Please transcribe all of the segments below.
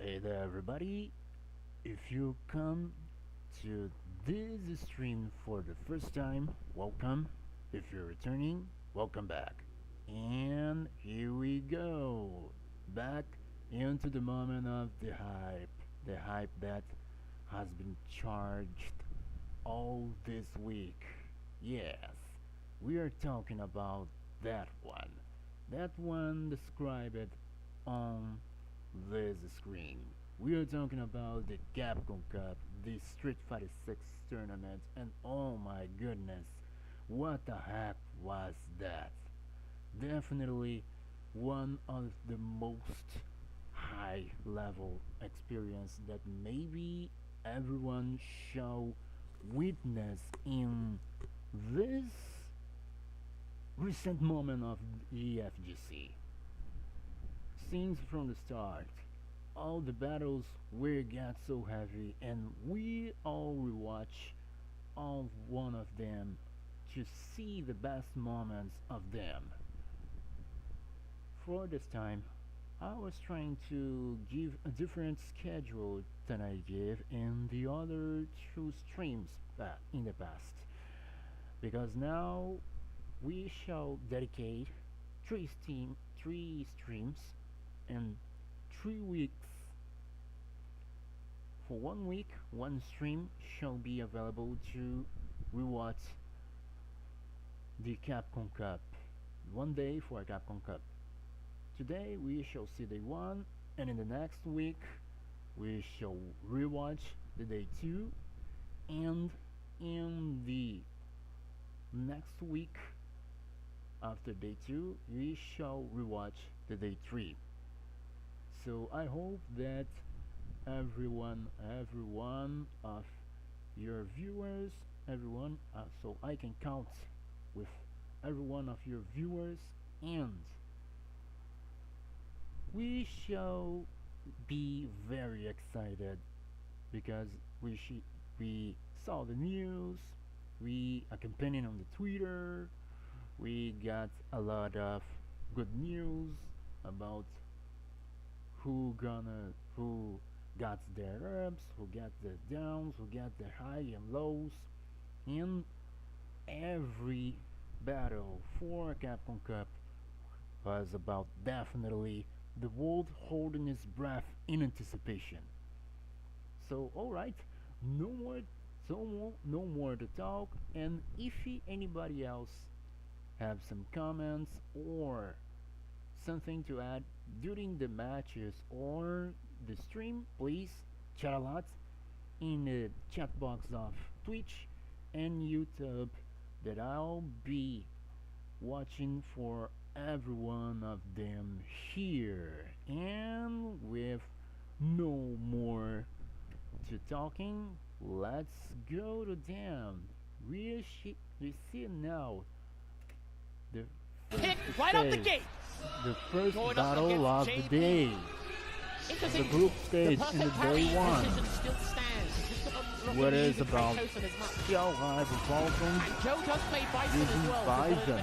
Hey there, everybody. If you come to this stream for the first time, welcome. If you're returning, welcome back. And here we go. Back into the moment of the hype that has been charged all this week. Yes, we are talking about that one. That one described on this screen. We are talking about the Capcom Cup, the Street Fighter 6 tournament, and oh my goodness, what the heck was that? Definitely one of the most high level experience that maybe everyone shall witness in this recent moment of EFGC. Since from the start, all the battles were got so heavy, and we all rewatch all one of them to see the best moments of them. For this time, I was trying to give a different schedule than I gave in the other two streams in the past, because now we shall dedicate three streams in 3 weeks. For 1 week, one stream shall be available to rewatch the Capcom Cup. One day for Capcom Cup. Today we shall see day 1 And in the next week, we shall rewatch the day 2, and in the next week after day 2, we shall rewatch the day 3. So I hope that every one of your viewers, so I can count with every one of your viewers, and we shall be very excited because we saw the news, we accompanied on the Twitter, we got a lot of good news about who got their ups, who got the downs, who got the high and lows, and every battle for Capcom Cup was about definitely the world holding its breath in anticipation. So, alright, no more to talk. And if anybody else have some comments or something to add during the matches or the stream, please chat a lot in the chat box of Twitch and YouTube, that I'll be watching for every one of them here. And with no more to talking, let's go to them. We see now the pick right off the gate. The first battle of the day. The group stage in the day 1. What is about Xiaohai for Falcons using Bison,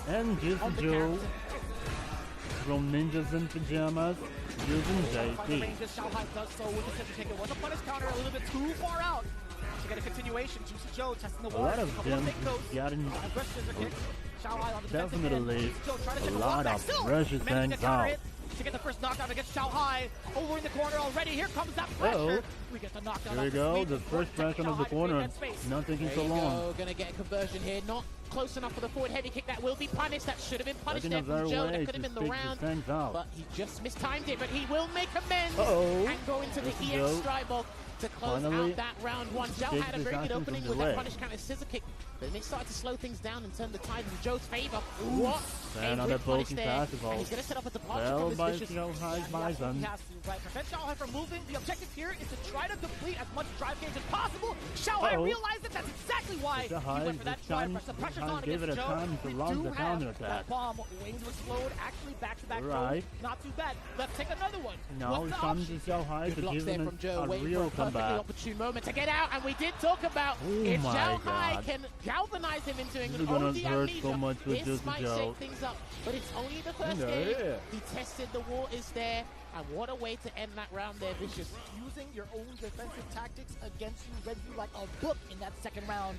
and Juicy Joe from Ninjas in Pajamas using JP. Xiaohai does so with the center take. It was a punish counter a little bit too far out to get a continuation. Juicy Joe testing the water. A lot of them getting definitely a lot of rushes things out. To get the first knockdown against Xiaohai over in the corner already. Here comes that pressure. We get the knockdown. Here we go. The first pressure of the corner. Not taking so long. Gonna get a conversion here. Not close enough for the forward heavy kick. That will be punished. That should have been punished there from Joe. That could have been the round. But he just mistimed it. But he will make amends and go into the EX strike ball to close out that round 1. Zhao had a very good opening with that punish counter scissor kick. But then it started to slow things down and turn the tide in Joe's favor. What and a whip punish there. And he's going to set up a departure from this vicious. He has to prevent Xiaohai from moving. The objective here is to try to complete as much drive gauge as possible. Xiaohai realized that that's exactly why he went for that drive press. The pressure's on against Joe. We do have that bomb waiting to explode. Actually, back-to-back throws. Not too bad. Let's take another one. Now it's time to Xiaohai to give him a real comeback. Opportune moment to get out, and we did talk about if Xiaohai can galvanize him into an OD amnesia, this might shake things up. But it's only the first game. He tested the waters there, and what a way to end that round there, Vicious. Using your own defensive tactics against you read you like a book in that second round.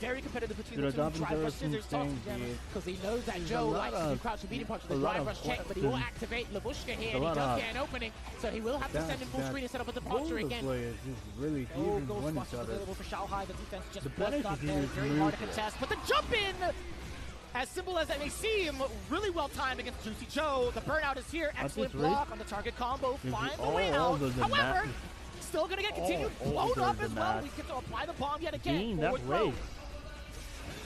Very competitive between the two. Drive rush scissors tossing together. Because he knows that Joe likes to do crouch and beating punch with the drive rush check, but he will activate Labushka here, and he does get an opening, so he will have to send him full screen and set up a departure again. Really available for Xiaohai. The defense just was not there. Very hard to contest, but the jump in, as simple as that may seem, really well timed against Juicy Joe. The burnout is here. Excellent block on the target combo. Find the way out. However, still going to get continued blown up as well. We get to apply the bomb yet again. Forward throw.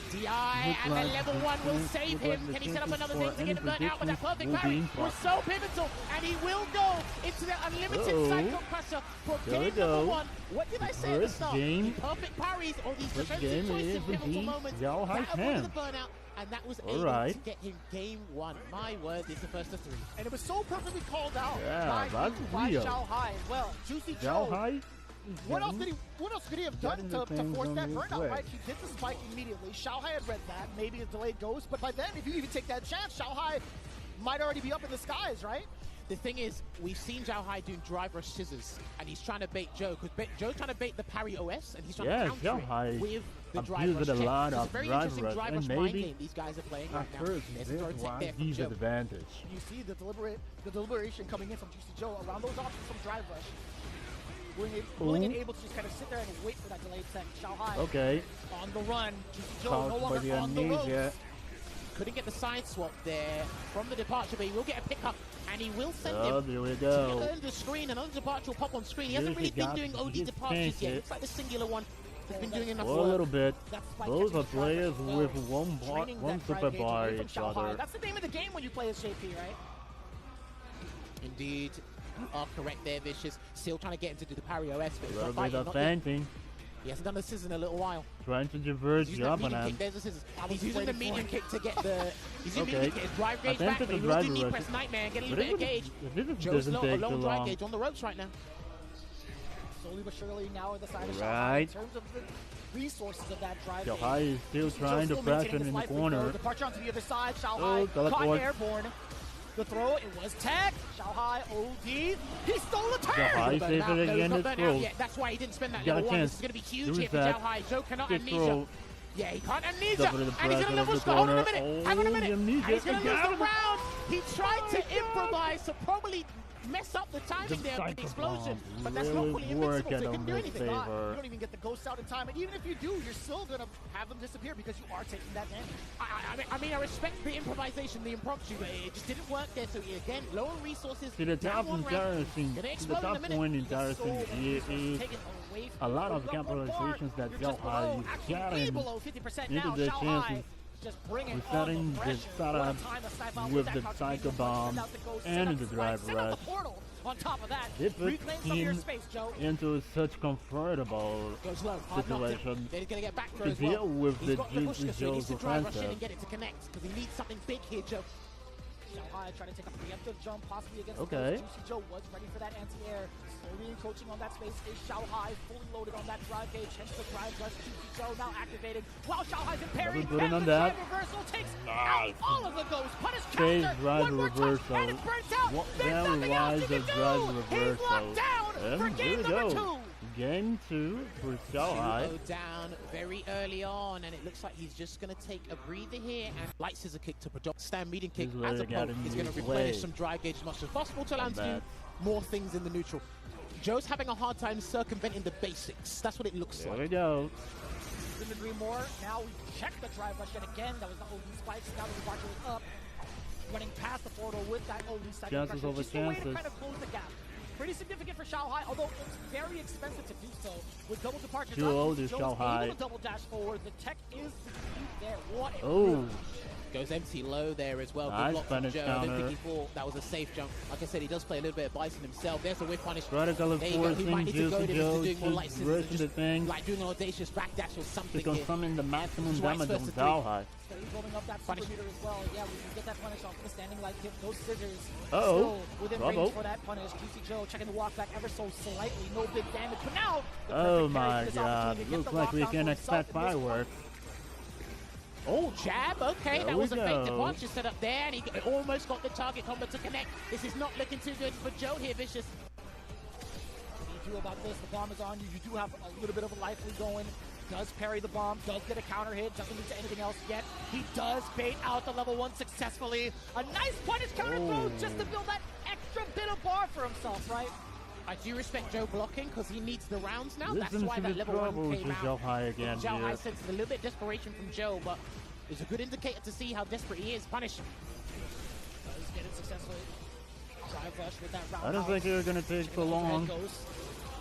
DI and then level 1 will save him. Can he set up another thing to get him burnt out with that perfect parry? We're so pivotal, and he will go into the unlimited Psycho Crusher for game number 1. What did I say at the start? The perfect parries or these defensive choices in pivotal moments. That avoided the burnout, and that was able to get him game 1. My word, it's the first of 3. And it was so perfectly called out by Xiaohai as well. Juicy Joe. What else could he have done to force that burnout, right? He did the spike immediately. Xiaohai had read that. Maybe a delayed ghost. But by then, if you even take that chance, Xiaohai might already be up in the skies, right? The thing is, we've seen Xiaohai doing drive rush scissors, and he's trying to bait Joe, because Joe's trying to bait the parry OS, and he's trying to counter it with the drive rush check. It's a very interesting drive rush mind game these guys are playing right now. There's a tech there from Joe. Advantage. You see the deliberation coming in from Juicy Joe around those options from drive rush. Willing and able to just kind of sit there and wait for that delayed tech. Xiaohai on the run. Juicy Joe no longer on the ropes. Couldn't get the side swap there from the departure, but he will get a pickup, and he will send Oh, him there we to go. the end of the screen. Another departure will pop on screen. He hasn't really been doing OD departures yet. Looks like the singular one has been doing enough For a work. little bit. Both are players with one super bar each other. That's the name of the game when you play as JP, right? Indeed, you are correct there, Vicious. Still trying to get him to do the parry OS, but A it's little not bit biting, of not yet. fainting. He hasn't done the scissors in a little while. Trying to diverge He's using that jump on medium him. kick. There's the scissors. He's using the medium kick to get the... He's using Okay. to get his drive gauge back, Attempted but he the will do drive knee rush. press nightmare and get a But little bit of gauge. This Joe's doesn't not take alone too drive long. gauge on the ropes right now. Slowly but surely now on the side of Right. Shanghai in terms of the resources of that drive. Xiaohai is still trying to pressure in the corner. Departure onto the other side. Oh, Shanghai caught teleport. airborne. The throw, it was tech. Shanghai OD. He stole the turn. Xiaohai Burn saved out. it No, again. he's not It's burnt out throw. yet. That's why he didn't spend that Got a level one. This chance. is going to be huge There here is for that. Xiaohai. Joe cannot Good amnesia. throw. Yeah, he can't amnesia. Double to the And he's pressure going to of lose the the hold on a corner. minute. Oh, Hang on a minute. the amnesia. And he's going to lose Got the him. round. He tried Oh to my God. improvise to probably mess up the timing there with the explosion. But that's not really fully work invincible, so at he can do his anything. favor. You don't even get the ghost out in time, and even if you do, you're still gonna have them disappear because you are taking that damage. I mean, I respect the improvisation, the impromptu, but it just didn't work there. So again, lower resources. To the down top one round. embarrassing, Gonna to the explode in a top minute. point embarrassing here is Taken away from a lot of You're up one bar. capitalizations that You're just Xiaohai below, is actually way getting below 50% into now. the Shanghai chances. just bringing We're all starting the the pressure. setup What a time to snipe out with that the contribution. Psycho Punch Bomb sends out the ghost, and send out the the Drive send out Rush. the portal. On top of that, It puts reclaim some of your him space, Joe. into such comfortable Goes low, hard knocked him. situation Then he's going to get back throw to as well. deal with He's the got the push Juicy so he needs Joe's to drive rush in offensive. and get it to connect because he needs something big here, Joe. Shanghai trying to take a preemptive jump, possibly against Okay. the Juicy Joe was ready for that anti-air. Slowly encroaching on that space is Shanghai, fully loaded on that drive gauge, hence the drive rush. Juicy Joe now activating while Shanghai's in parry. Double putting And on the that. drive reversal takes Nice. out all of the ghosts. Punish Phase counter, drive one more touch, reversal. and it's burnt out. What There's very nothing else wise he can of do. drive He's reversal. locked down for And game there we number go. 2. Game 2 for Xiaohai. 2-0 down very early on, and it looks like he's just going to take a breather here and light scissor kick to product stand medium kick He's as a letting it poke. in He's going to his replenish way. some drive gauge as much as possible to allow him to do bad. more things in the neutral. Joe's having a hard time circumventing the basics. That's what it looks There like. we go. Couldn't agree more. Now we check the drive rush yet again. That was the OD spikes. Now the departure was up. Running past the portal with that OD second Chances pressure. over Just a way to chances. kind of close the gap. Pretty significant for Shanghai, although it's very expensive to do so. With double departures Too up, old is Joe's Shanghai. able to double dash forward. The tech is there. What a Oh, Goes empty low there as well. Nice Good block from punish Joe. I don't counter. think he thought that was a safe jump. Like I said, he does play a little bit of Bison himself. There's a whip punish. radical There you go. He might forcing need to go Juicy to Joe doing more light to scissors rush and into just things like doing an audacious backdash or something because here. summon the maximum Twice damage on versus three. Xiaohai. So he's building up that Punish. super meter as well. Yeah, we can get that punish off the standing light hit. Those scissors Uh-oh. still within Bravo. range for that punish. Juicy Joe checking the walk back ever so slightly. No big damage. But now, the Oh perfect parry my for this god, opportunity to get looks the like we lockdown can for expect himself in this one. fireworks. Oh, jab. Okay, There that we was a fake go. departure set up there, and he almost got the target combo to connect. This is not looking too good for Joe here, Vicious. What do you do about this? The bomb is on you. You do have a little bit of a life lead going. Does parry the bomb, does get a counter hit, doesn't lead to anything else yet. He does bait out the level 1 successfully. A nice punish counter throw just to build that extra bit of bar for himself, right? I do respect Joe blocking because he needs the rounds now. That's Listen why to that the level 1 troubles came with out. Xiaohai again Xiaohai here. senses a little bit of desperation from Joe, but it's a good indicator to see how desperate he is. Punish. Does get it successfully. Drive rush with that round. I don't think they're gonna take so long.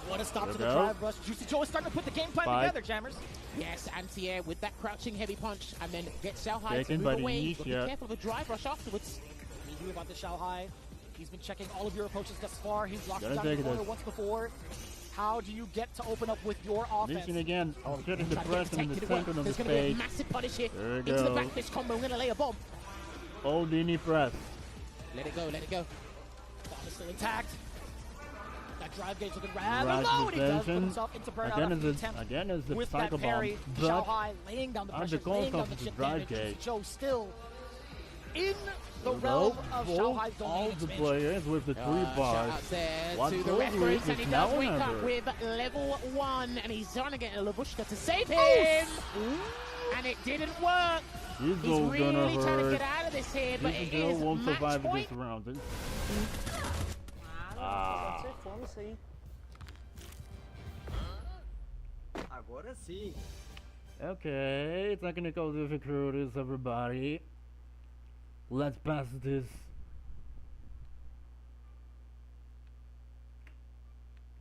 What a stop to There the we go. drive rush. Juicy Joe is starting to put the game plan Fight. together, Jammers. Yes, anti-air with that crouching heavy punch, and then get Xiaohai to Taken move by the away. niche, But be yeah. careful of a drive rush afterwards. What do you do about the Shanghai? He's been checking all of your approaches thus far. He's locked Gotta down the take corner this. once before. How do you get to open up with your offense? Listen again, getting the Trying to get press in tank the to the work. center of the There's going to be a stage. massive punish here. There we Into the go. back fist combo. We're going to lay a bomb. Old knee press. Let it go, let it go. Bomb is still intact. That drive gauge looking rather Right low, and he does put position. himself into burnout Again after is the the attempt again is the with Psycho that Bomb, parry. but Shanghai laying down the under pressure, laying down contact the of the chip drive damage. gauge. Joe still in the There we realm go. of Both Shanghai's all domain the expansion. players with the 3 Shout bars. out there One to the goal reference, lead and he is does now wake up numbered. with level 1, and he's trying to get a Labushka to save him. And it didn't work. He's He's all really gonna trying to hurt. get out of this here, but Juicy it Joe is won't match survive point. this round. Pode ser fome isso aí. Agora sim. Okay, technical difficulties, everybody. Let's pass this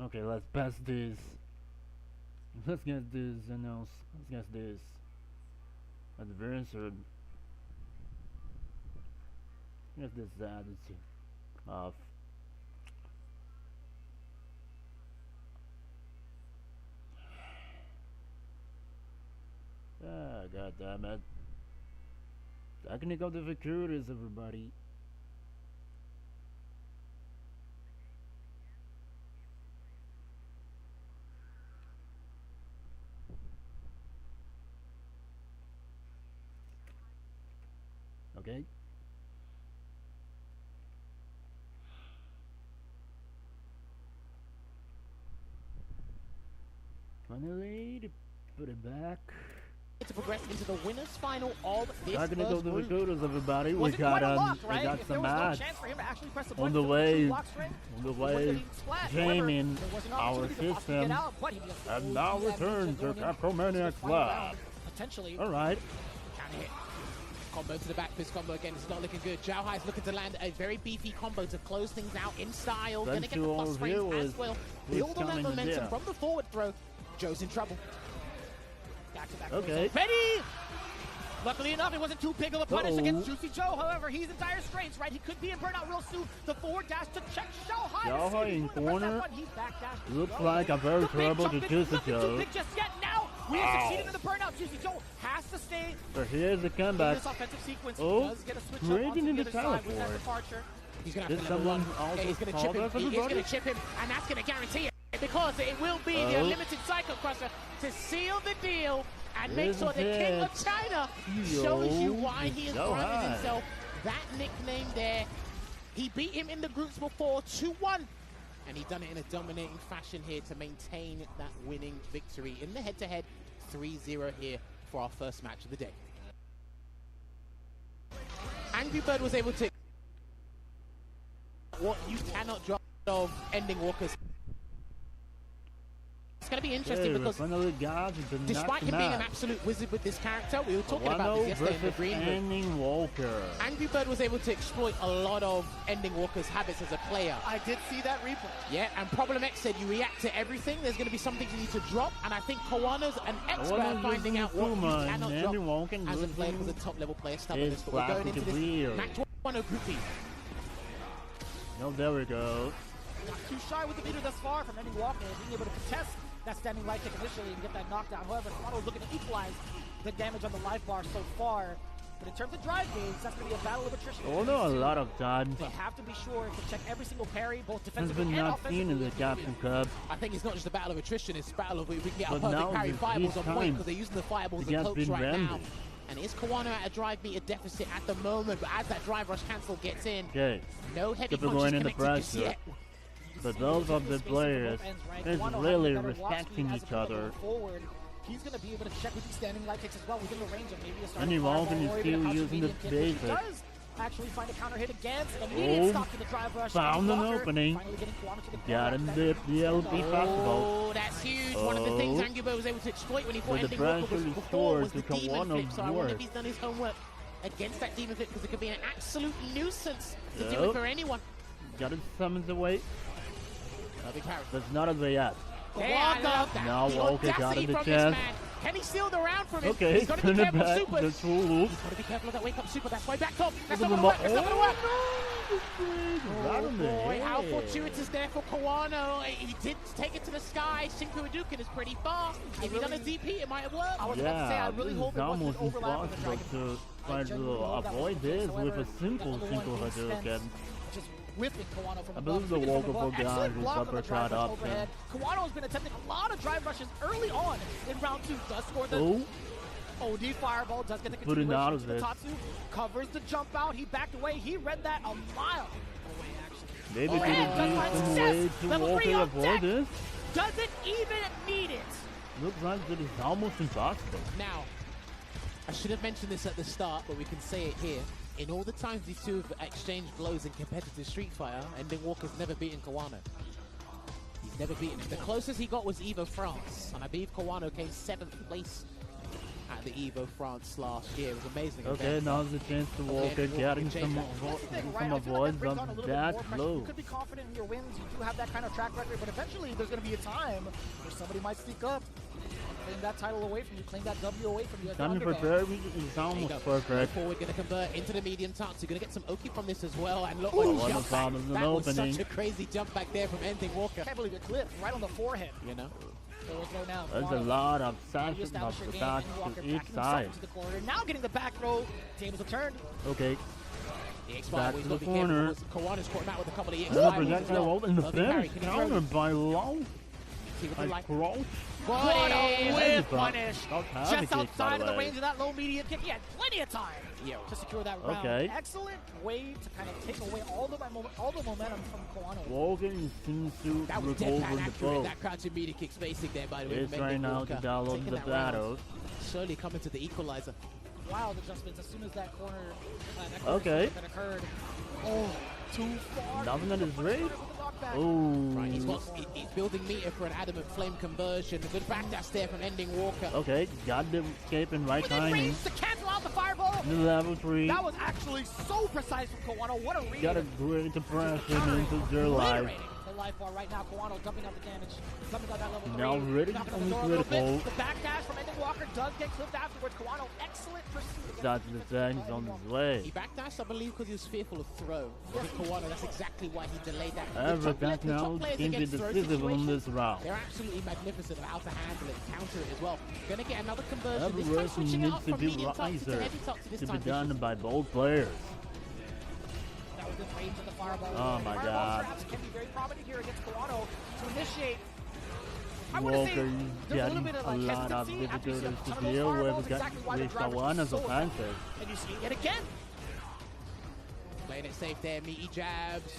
Okay, let's pass this. Let's get this announce. Let's get this adversary. Get this added off. Ah, god damn it. Technical difficulties, everybody. Okay. Finally, to put it back. To progress into the winners final of this Technical first group. difficulties, everybody. We Wasn't got quite a lock, right? we got If there some was no ads chance for him to actually press the on button the to way, lock string, on the he wouldn't way, have even splashed. jamming However, there was an our opportunity to possibly system, get out, but he just and goes now to that return ninja to going in Capcomaniacs final Lab. round, potentially. All right. Can hit. Combo to the back, fist combo again. It's not looking good. Zhao Hai's looking to land a very beefy combo to close things out in style. Gonna Thanks get the to all plus of frames you as well. Build on that coming momentum there. from the forward throw. Joe's in trouble. Back to back. Okay. Betty! Luckily enough, it wasn't too big of a punish Uh-oh. against Juicy Joe. However, he's in dire straits, right? He could be in burnout real soon. The forward dash to check Xiaohai. Xiaohai to see if he's in going to press that corner. button. He's back dash. Looks like a very The big terrible jump to in, Juicy nothing too Joe. big just yet. Now we Ow. have succeeded in the burnout. Juicy Joe has to stay So here's the in comeback. this offensive sequence. Oh, He does get a switch up trading onto in the the other side with that teleport. departure. He's gonna Did have to level someone one. also He's gonna call chip him. that, He is everybody? gonna chip him, and that's gonna guarantee it because it will be the Oh. unlimited Psycho Crusher to seal the deal and make Isn't sure the King of it? China Yo, shows you why he has so branded high. himself that nickname there. He beat him in the groups before 2-1, and he done it in a dominating fashion here to maintain that winning victory in the head-to-head 3-0 here for our first match of the day. Angry Bird was able to what you cannot drop of ending Walker's. It's going to be interesting Okay, because finally got the despite him being an absolute wizard with this character, we were talking about this yesterday in the green room. Ending Walker. Angry Bird was able to exploit a lot of Ending Walker's habits as a player. I did see that replay. Yeah, and Problem X said you react to everything. There's going to be some things you need to drop, and I think Kawano's an expert at finding out what you cannot drop as a player for the top level player stubbornness. But we're going into this match 1 of Group B. No, there we go. Not too shy with the meter thus far from ending Walker, being able to contest that standing light kick initially and get that knockdown. However, Toronto's looking to equalize the damage on the life bar so far. But in terms of drive gauge, that's going to be a battle of attrition. Oh no, a lot of times. They have to be sure to check every single parry, both Has defensively been and not seen in offensively. the Captain Cup. I think it's not just a battle of attrition, it's a battle of if we can get a But now perfect parry with fireballs these on point times, because they're using the fireballs it and has cloaks been right now. rendered. And is Kawano at a drive meter deficit at the moment? But as that drive rush cancel gets in, Okay, no heavy people punches going into connected just pressure. yet. but those of the players is really respecting each other. Forward. He's going to be able to check with these standing light kicks as well within the range of maybe a And Walton is still using the basic. He does actually find a counter hit against an immediate stop to the drive rush. Found an Walker opening. finally getting Kawano to the Got corner. him the LP festival. Oh, that's huge. One of the things Oh. Angry Bird was able to exploit when he fought But the Ending Walker pressure was is before was the forward to demon Kawano's flip. So I wonder work. if he's done his homework against that demon flip because it could be an absolute nuisance to deal Yep. with for anyone. Got it summons away. Big parry. That's not as way up. Yeah, I love that. Now The Walker got audacity in the from this chest. man. Can he steal the round from him? Okay, He's got to be turn it careful of back. supers. The full loop. He's got to be careful of that wake up super. That's why back top. That's Look not at going to the work. That's not going to work. Right Oh on the boy, how head. fortuitous there for Kawano. He did take it to the sky. Shinku Hadouken is pretty fast. If he'd done a DP, it might have worked. I was about to say, I really this hope is it wasn't almost overlap with the impossible Dragon. to try to avoid this with a simple Hadouken. Just whipping Kawano from I above. believe the Speaking of Walker above, for excellent guys is block on the uppercut drive rush option. overhead. Kawano's been attempting a lot of drive rushes early on in round 2. Does score the Oh, OD fireball, does get the Put it continuation out to of the it. Tatsu, covers the jump out, he backed away, he read that a mile away actually. maybe Oh, could yeah, it does be find some success. way to Level 3 Walker on deck. avoid this? Doesn't even need it. Looks like it is almost impossible. Now, I should have mentioned this at the start, but we can say it here. In all the times these two have exchanged blows in competitive Street Fighter, Ending Walker's never beaten Kawano. He's never beaten him. The closest he got was Evo France, and I believe Kawano came 7th place at the Evo France last year. It was amazing. Okay, event. now's the chance to Walker getting some avoids on that blow. You could be confident in your wins. You do have that kind of track record, but eventually there's going to be a time where somebody might sneak up, claim that title away from you, claim that W away from you. Coming for Kirby is almost perfect. Forward going to convert into the medium touch. You're going to get some Oki from this as well. And look, What a problem in that was opening. such a crazy jump back there from Ending Walker. I can't believe it clipped right on the forehead. You know? So let's go now. There's a lot of sashes Establish of your game, attacks and Walker to each backing himself side. into the corner. Now getting the back throw. Tables have turned. Okay, The X5, back he's to got the to be careful corner. because Kawana's caught him out with a couple of another X5s as projectile well. ult in the Lovely parry. finish. Can he throw? Countered by Low. See what By they like. Crouch. What a whiff That's punish. That's Just heavy kick, by outside the of the way. range of that low medium kick. He had plenty of time to secure that round. Okay. Excellent way to kind of take away all the momentum from Kawano. Walker seems to That was recover deadpan the accurate. bow. That crouching media kick spacing there, by the way. It's from right Ending now Walker. to download Taking the that round. battle. Slowly coming to the equalizer. Wild adjustments as soon as that corner Okay. that occurred. Oh, too far. Nothing at his rate. With the knockback. Oh. Right, he's building meter for an adamant flame conversion. A good backdash there from Ending Walker. Okay, got the escape in right Within timing. range to cancel out the fireball. The level 3. That was actually so precise from Kawano. What a read. Got a great depression into their life. Obliterating the life bar right now. Kawano dumping out the damage. Dumping out that level 3. Now ready Knocking to on the be door a little critical. bit. The backdash from Ending Walker does get clipped afterwards. Kawano, excellent pursuit. That's the things on his way. He backdashed, I believe, because he was fearful of throw. I think Kawano, that's exactly why he delayed that. Every The top attack now players can be against throw decisive on situations, this round. they're absolutely magnificent of how to handle it, counter it as well. Gonna get another conversion. Every This time version switching it needs up to from be medium touch to riser heavy touch this to be time. done by both players. That was the range of the fireball. Oh my Fireball God. traps can be very prominent here against Kawano to initiate. I want to Walker say is there's a little getting bit of a like lot of hesitancy after you see a difficulties ton to of those deal fireballs, with exactly why the with driver is Kawana's so effective. offensive. And you see it again. Playing it safe there, meaty jabs.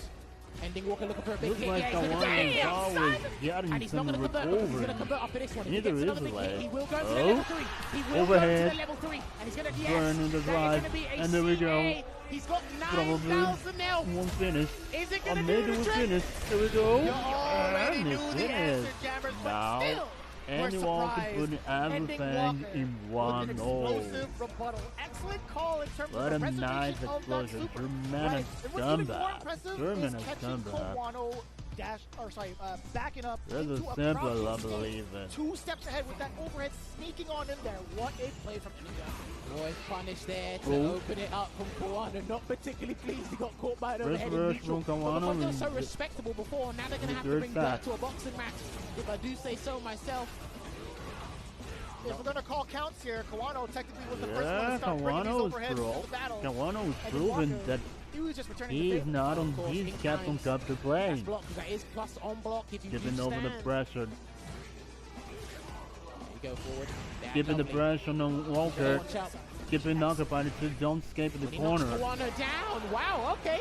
Ending Walker looking for a big Looks hit. like Yeah, he's gonna Kawana is get always and getting he's not some going to convert because he's going to recovery. convert after this one. If he Neither gets is another a big way. hit, he will go to the Oh. level 3. He will Overhead. go to the level 3. And he's going to, yes, Burning the that is drive. gonna be a And there we go. CA. He's got Probably 9,000 now. One finish. Is it Or going to maybe do we the trick? finish. Here we go. You already And knew it's the answer, finished. Jammers, but Now, still, we're anyone can surprised. put Ending everything Walker in with one an hole. explosive rebuttal. Excellent call in terms What of a the nice preservation of that explosion. super. Tremendous And what's even more comeback. impressive is Tremendous catching comeback. Kawano backing up There's a into simple crouching I stance. believe it. 2 steps ahead with that overhead sneaking on in there. What a play from India. Boy, punished there to Oh. open it up from Kawano. Not particularly pleased he got caught by an First overhead in verse neutral. from But because Kawano they were so and respectable before, now they're going to have to third bring back. that to a boxing match. If I do say so myself. If we're going to call counts here, Kawano technically was the first one Yeah, to start bringing these Kawano is overheads into the battle. Kawano is And proven Walker, that he was just returning he the is favor. not on. Of course, He's in kept on times, cup to That's play, block, because that is plus on block if you keeping do over the stand. pressure, We go forward. They are keeping the doubling. pressure on Walker, Watch out. keeping occupied so don't escape in the He knocks corner. Kawano down. Wow, okay.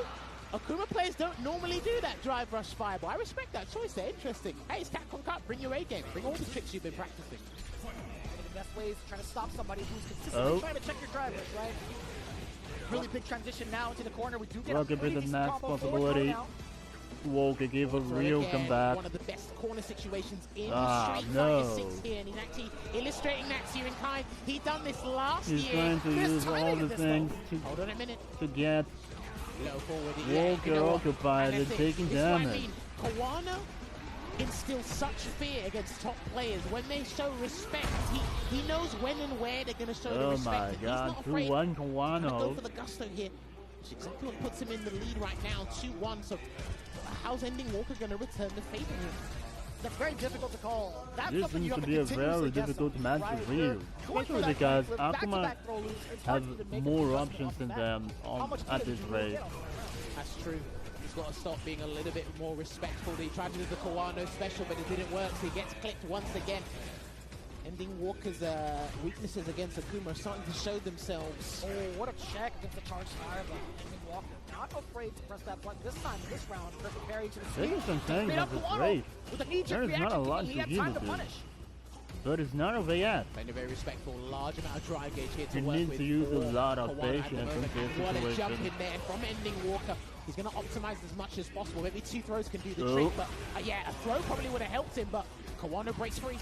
Akuma players don't normally do that drive rush fireball. I respect that choice there. Interesting. Hey, it's Capcom Cup. Bring your A game. Bring all the tricks you've been practicing. One of the best ways to try to stop somebody who's consistently Oh. trying to check your drivers, right? Really big transition now into the corner. We do get Welcome a pretty to the decent next combo forward throw possibility. now. Walker gave a So real again, comeback. One of the best corner situations in Ah, Street no. Fighter 6 here, and he's actually illustrating that to you in kind. He done this last He's year. trying to This use timing all of the this, things Hold on a minute. to get Low forward. Walker you know what? occupied And and that's it. taking This is what I damage. mean. Kawano instills such fear against top players. When they show respect, he knows when and where they're going to show the Oh respect. my and God, he's not afraid 2-1 to go Kawano. for the gusto here. Which exactly what puts him in the lead right now, 2-1. So how's Ending Walker going to return the favor here? That's very difficult to call. That's This something you seems have to be a continuously very guess difficult on, match right? to read, You're going for especially that because flip, Akuma back-to-back throw loops. It's hard have to even make a more adjustment options off than the them bat. How much at good this did you really rate. get on that? That's true. He's got to stop being a little bit more respectful. He tried to do the Kawano special, but it didn't work, so he gets clipped once again. Ending Walker's weaknesses against Akuma are starting to show themselves. Oh, what a check against the charged fire by Ending Walker. Not afraid to press that button this time in this round. Perfect parry to the This sleeve. is some things Made that up is Kawano great, with a knee-jerk There's not reaction, a lot thinking he for had time to Jimmy to do. punish. but it's not over yet. Playing a very respectful, large amount of drive gauge here to He work needs with to use a for lot of Kawano at the patience in moment. this And what a jump situation. in there from Ending Walker. He's going to optimize as much as possible. Maybe 2 throws can do the Oh. trick, but yeah, a throw probably would have helped him, but Kawano breaks free.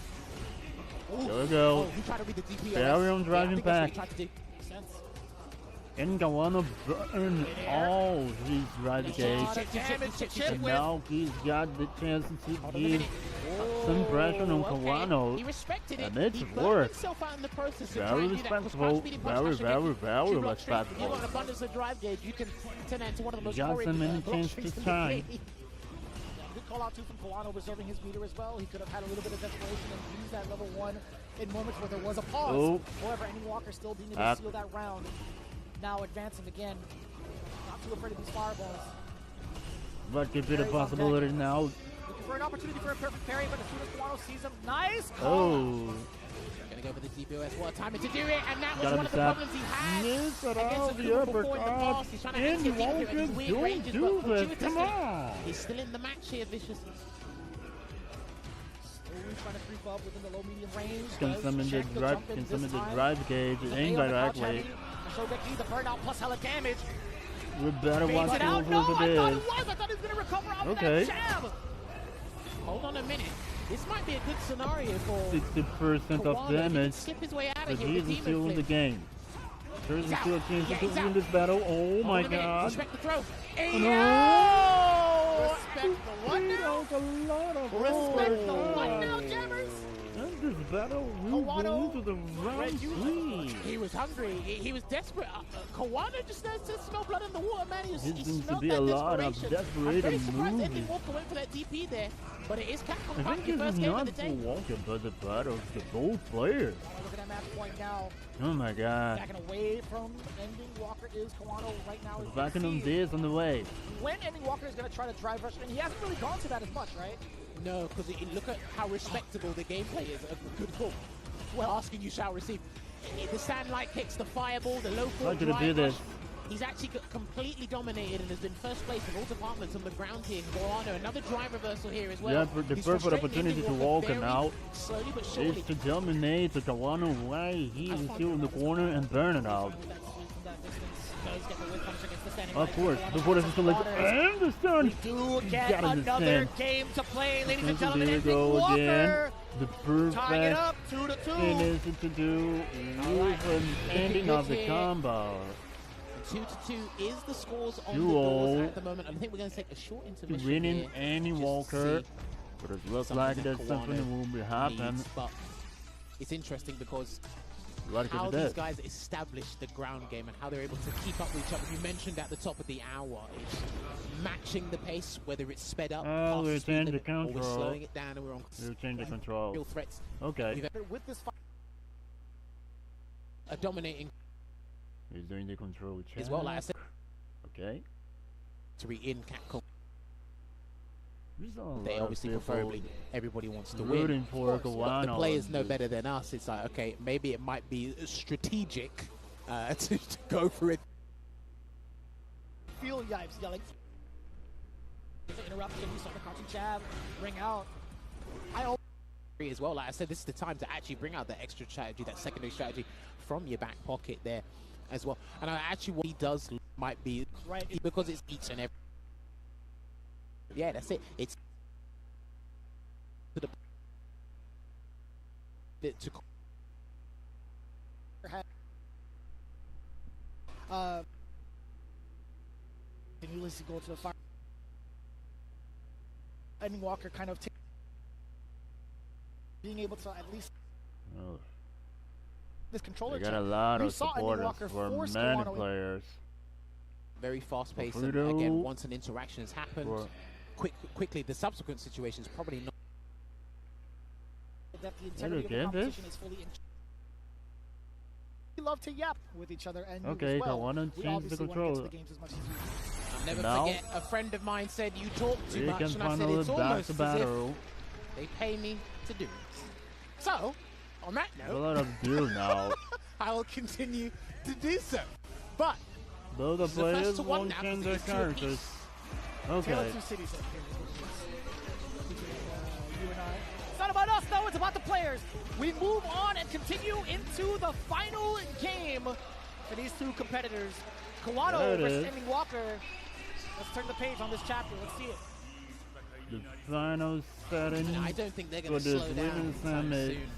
There we go. Oh, he tried to read the DP. Barrier on driving back. Makes sense. And Kawano burn all his drive gauge. And now he's got the chance to give some pressure on Kawano. He respected it. And it's he worked. himself out in the process to try Very and do that, 'cause respectful. fast-speeding Very, punch very, actually very gives you block strength. If respectful. you've got an abundance of drive gauge, you can turn that into one of the most got horrid so many block chances strengths to in the shine. game. Good call out too from Kawano reserving his meter as well. He could have had a little bit of desperation and used that level 1 in moments where there was a pause. Oh. However, Andy Walker still being able to seal that round. Now advancing again. Not too afraid of these fireballs. What could be the possibility now? Looking for an opportunity for a perfect parry, but as soon as Kawano sees him, nice call. Oh. Gonna go for the DPOS. What a time to do it, and that was Gotta one be of the stopped. problems he had Miss it against all, the the Google before in the uppercut. past. He's trying to And anti-DP Walker, at these weird don't ranges, do but this. Come fortuitously, on. he's still in the match here, Vicious. Trying to creep up within the low medium range. Can summon the drive gauge indirectly. Shogeki, the burnout plus hella damage. We better watch It out out. No, for I this. thought it was. I thought he was going to recover off Okay. that jab. Hold on a minute. This might be a good scenario for 60% of Kawano. If he can damage, slip his way out but of here he with is still Demon in the Flip. game. There's He's still a out. chance Yeah, to he's win out. this battle. Oh Hold my on a minute. god. Respect the throw. No! Respect the one now. That's a lot of Respect the one now, jammers. And this battle will Kawano, go to the round 3. He was hungry. He was desperate. Kawano just knows to smell blood in the water, man. He There seems to smelled be that a lot of desperation. I'm very desperate surprised they moves. didn't walk away for that DP there. But it is Capcom I fighting think your this first is game of not the for day. Walker, but the battle of the both players. Look at that match point now. Oh my god. Backing away from ending Walker is Kawano right now. Backing on this on the way. When ending Walker is going to try to drive rush, and he hasn't really gone to that as much, right? No, because look at how respectable the gameplay is. A good hook. Well, asking you shall receive. The sandlight kicks, the fireball, the low How forward could it be drive this? rush. He's actually completely dominated and has been first place in all departments on the ground here. Kawano, another drive reversal here as well. Yeah, the He's perfect frustrating opportunity to Walker walk very him out slowly but surely. is to dominate the Kawano while he is still in the corner and burn it out. Of course, before this is too late to understand. We do get Gotta another understand. game to play, ladies and There gentlemen. you Ending go Walker again. The tying it perfect up 2-2. finish to do with an ending of the here. combo. 2-2 is the scores on the 2-0. doors at the moment. I think we're going to take a short intermission Winning here. Andy just to Walker. see But it looks something like that that something Kawano will be happen. needs, but it's interesting because What how could it these do? guys establish the ground game and how they're able to keep up with each other. You mentioned at the top of the hour, it's matching the pace, whether it's sped up, Oh, past we're the speed changing the limit, or we're control. slowing it down, and we're on We'll change the real control. threats. Okay. We've With this fight, a dominating He's doing the control check. as well. Like I said, Okay. in Capcom, There's a lot they of obviously people preferably everybody wants to win. rooting for But Kawano. the players know better than us. It's like, okay, maybe it might be strategic to go for it. feel Yipes yelling. There's an interruption. We saw the crouching jab ring out. As well, like I said, this is the time to actually bring out that extra strategy, that secondary strategy from your back pocket there as well. And actually, what he does might be Right. because it's each and every. Yeah, that's it. It's to to Continuously go to the fire. Ending Walker kind of being able to at least Oh, this controller they got a check. lot We of saw Ending supporters Walker for force many Kawano in. players. very fast paced. And Alfredo again, once an interaction has happened, for- quickly the subsequent situations probably not. That the integrity of the again, competition this? is fully in. We love to yap with each other, and Okay, as well, Kawano we changed the obviously want to get to controller. the games as much as we I'll never Now- forget, a friend of mine said, "You talk too We much," can and I said, funnel "It's it back almost to as battle. if they pay me to do it." So, on that There's a note, lot of deal now. I will continue to do so. But Though the This is the first players to one won't now, change because their it's two apiece. characters. Tale Okay. of Two Cities up here is what it is. Between you and I. It's not about us, though. It's about the players. We move on and continue into the final game for these two competitors. There Kawano it versus is. Ending Walker. Let's turn the page on this chapter. Let's see it. The final setting I don't think they're going for to this slow down women's anytime summit. soon.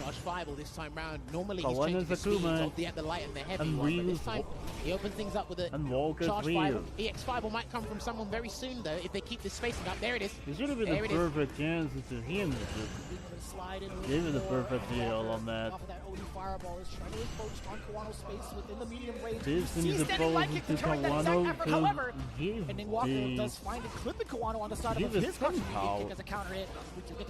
Charge Fireball this time round. Normally he's Kawan changing the is speeds Akuma. of the light and the heavy And one, but this Reels time he opens things up with a and Walker's Charge Wheel. Fireball. EX Fireball might come from someone very soon though, if they keep this spacing up. There it is. This should have been There the it is. perfect chance to him. Slide in a little Give it the more, perfect and deal Walker, on that. Off of that OD Fireball is trying to encroach on Kawano's space within the medium range. This He's is the standing light pose kick to to turn that exact Kawano effort. to However, give and then Walker the does find it, clipping Kawano on the side give of it his crushing somehow. kick as a counter hit.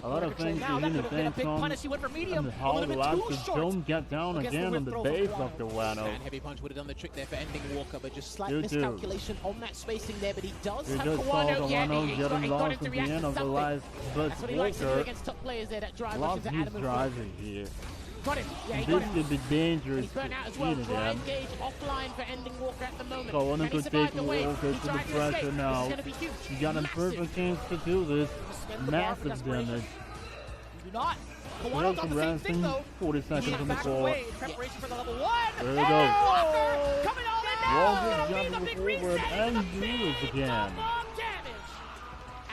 A lot of things now. That in could the have been a thanks big on punish. He went for medium. and A how little bit lots too of short. don't get down against the again on whip the throw from base Kawano. of the Wano. And Heavy Punch would have done the trick there for ending Walker, but just slight You do. miscalculation on that spacing there. But he does You have just saw Kawano. Yeah, Kawano he getting got lost him to at the react end to of the something. life, but That's what he likes to do Walker against top players there that drive us lost into his Adam and driving here. Got him. Yeah, he This got him. could be And dangerous he's burnt out as to well. either of Dry them. engage offline for ending Walker at the moment. Kawano Can he could survive take the wave? Walker He to the tried to pressure escape. This now. is going to be huge. You got a Massive. perfect chance to do this. Spend the bar for Massive desperation. damage. Do not. Kawano does the same thing though. 40 He seconds got on the back clock. away in preparation for the level 1. There you And go. Walker coming all in now. Walker's It'll be the jumping big forward reset. and The do big this again. double damage.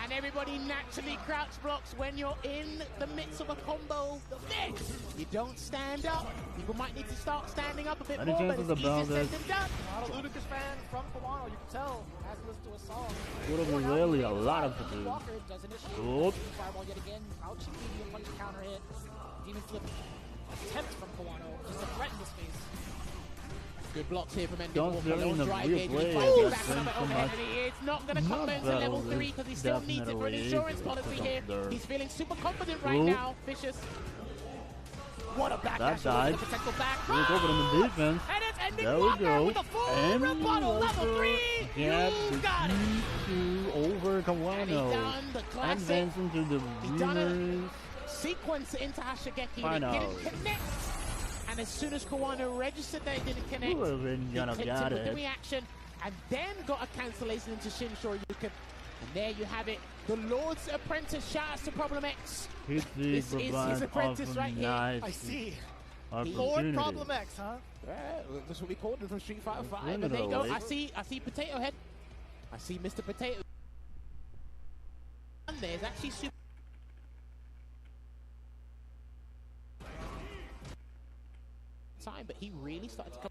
And everybody naturally crouch blocks when you're in the midst of a combo of this. You don't stand up. People might need to start standing up a bit Any more, but chances it's easier about said this? than done. Not a Ludicrous fan from Kawano, you can tell. As he listens to a song. Would have been really a lot of to do. Walker does initiate. Oop. Fireball yet again. Crouching medium punch counter hit. Demon flip attempt from Kawano just to threaten the space. Good blocks here from Ending Don't Walker. feel in Little a dry weird gauge. way, He I finds guess, back then on the so overhead, much. and he is not going to Not combo into level battle 3 is because he still needs it for an definitely insurance easy policy to here. consider. He's feeling super confident right Oop. now. Vicious. What a backdash That died. with a potential back. Look over in the defense. And it's Ending There we Walker go. with a full And rebuttal. Level 3. Get You the got it. G2 over And he Kawano. done the classic Advancing to the He done it. winners. sequence into Hashigeki. It Finals. didn't connect. And as soon as Kawano registered that it didn't connect, Who have been he gonna clicked got in with the it? reaction and then got a cancellation into Shinshore Yuka. And there you have it. The Lord's Apprentice. Shout out to Problem X. Hit the This is his provide apprentice of right here. nice I see. opportunity. Lord Problem X, huh? That's what we called him from Street Fighter 5. But there you go. Literally. I see Potato Head. I see Mr. Potato. And there's actually super. Time, but he really started to come.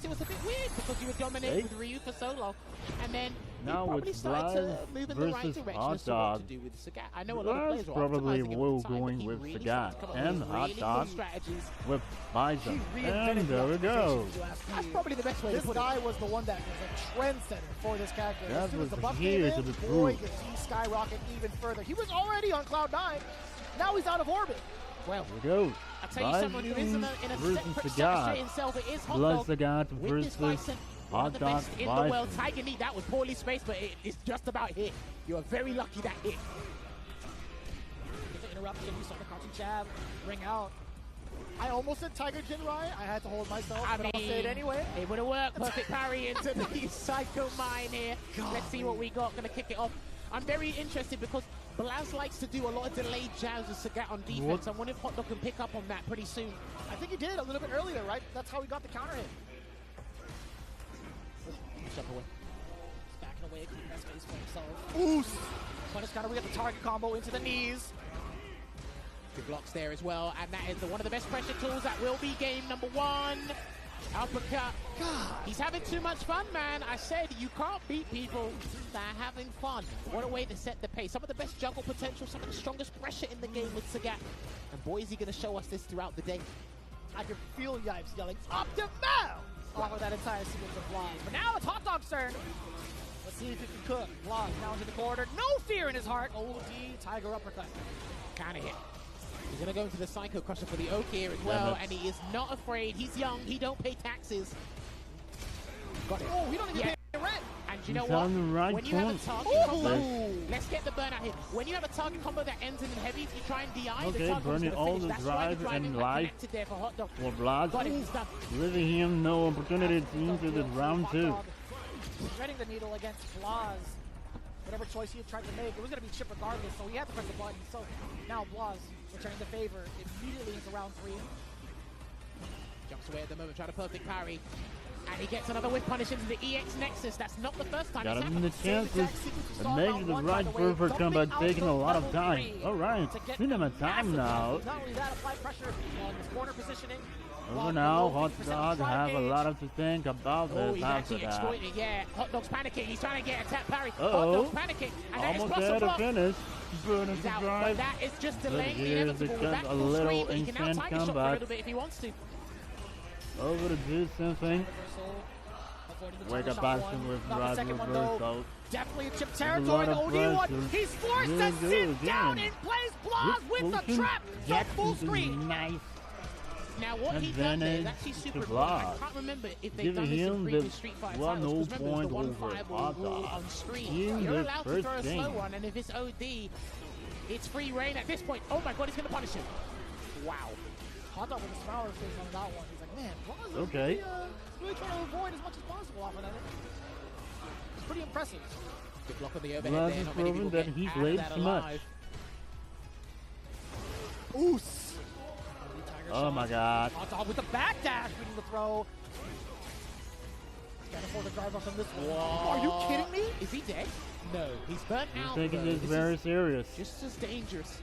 It was a bit weird because you were dominating with Ryu for so long, and then Now he probably it's started to Blaz move in the right versus direction Hot as to what Dog. to do with Sagat. I know a lot of Blaz players were probably optimizing him will at the time, going but he with really Sagat started to come up with and some Hot really Dog cool strategies. with Bison. He And reinvented there we the go. optimizations, you ask me. That's probably the best way This to put guy it. was the one that was a trendsetter for this character. That As soon as the was buff here came to in, be boy, proved. did he skyrocket even further. He was already on Cloud 9. Now he's out of orbit. Well, Here we go. I'll tell you someone who is in a versus separate Sagat. straight himself. It is Hot Blood Dog. Sagat With this versus Bison, one of Hot the Dog best in the world. Bison. Tiger Knee, that was poorly spaced, but it's just about hit. You are very lucky that hit. Get the interruption. You saw the crouching jab. Ring out. I almost said Tiger Jinrai. I had to hold myself, but I'll say it anyway. It would have worked. Perfect parry into the Psycho Mine here. Let's see what we got. Gonna kick it off. I'm very interested because Blaz likes to do a lot of delayed jabs with Sagat on defense. I wonder if Hot Dog can pick up on that pretty soon. I think he did a little bit earlier, right? That's how he got the counter hit. Jump away. He's backing away, keeping that space for himself. Oof! But it's got to get the target combo into the knees. Good blocks there as well, and that is one of the best pressure tools. That will be game number 1. Uppercut. He's having too much fun, man. I said you can't beat people that are having fun. What a way to set the pace. Some of the best juggle potential, some of the strongest pressure in the game with Sagat. And boy, is he going to show us this throughout the day. I can feel Yipes yelling, Optimal! Off of that entire sequence of Blaz. But now it's Hot Dog's turn. Let's see if he can cook. Blaz now into the corner. No fear in his heart. OD, Tiger uppercut. Kind of hit. He's going to go into the Psycho Crusher for the Oak here as well, and he is not afraid. He's young. He don't pay taxes. Got it. Oh, we don't even pay rent. And you know He's what? on the right When you have a point. target Ooh. combo, let's get the burnout here. When you have a target combo that ends in heavy, if you try and DI, the Okay, target combo's burning gonna all finish. the That's why drive the driving and got life connected there for Hot Dog. for Blaz, Got it, he's done. leaving him no opportunity into the round 2. Threading the needle against Blaz. Whatever choice he had tried to make, it was going to be chip regardless, so he had to press the button. So now Blaz returning the favor immediately into round 3. Jumps away at the moment, trying to perfect parry. And he gets another whiff punish into the EX Nexus. That's not the first time Got it's him in the happened. chances and maybe the right for comeback, taking a lot of time. Alright, cinema time now. Not only that, apply pressure on his corner positioning. Over now, Hot Dog have a lot of to think about Oh, this he's after actually that. exploiting. Yeah, Hot Dog's panicking. He's trying to get a tap parry. Hot Uh-oh. Dog's panicking. And that is Almost plus a there to block. finish. Burning He's the out, but drive. that is just But delaying the here's inevitable. the Back a full little screen, but he can now instant Tiger Shot for a comeback. little bit if he wants to. Over to do something. Wake up action with drive reversal. Definitely a chip a territory. lot The of OD one. pressure. He's forced Really to good sit down again. and plays Blas with the trap. So full Jackson screen. is nice. Now what he's done there is Advantage actually to super important. Blas. I can't remember if they've Giving done this in him previous the Street Fighter 1-0 titles. Because remember, point there's the over 1 fireball Hot rule Dog. on screen. In You're the allowed to first throw a slow game. one, and if it's OD, it's free reign at this point. Oh my god, he's going to punish him. Wow. Hot Dog with a smile on his face on that one. He's like, man, Blas is Okay. really trying to avoid as much as possible off of that. It's pretty impressive. Good block on the overhead Blas there. has Not many proven people that get he's out of laid that too much. alive. Oos. Oh my god. Hot Dog with the backdash, beating the throw. Can't afford to drive off on this one. Are you kidding me? Is he dead? No, he's burnt He's out. taking though. this very is serious. just as dangerous.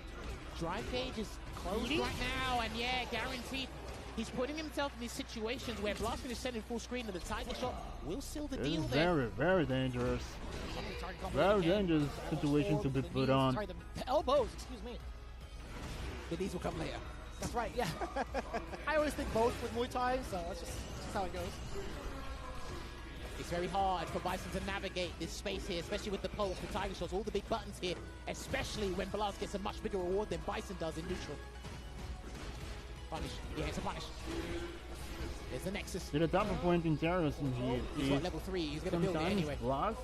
Drive gauge is closed right now, and yeah, guaranteed. He's putting himself in these situations where Blasting is sending full screen and the Tiger Shot will seal the This deal is there. very, very dangerous. Very dangerous situation to be put on. Sorry, the elbows, excuse me. The knees will come later. That's right, yeah. I always think both with Muay Thai, so that's just how it goes. It's very hard for Bison to navigate this space here, especially with the pulse, the Tiger Shots, all the big buttons here, especially when Blas gets a much bigger reward than Bison does in neutral. Punish. Yeah, it's a punish. There's the Nexus. To the top of point in Terrace in here He's got is level 3. He's going to build it sometimes anyway. Blas,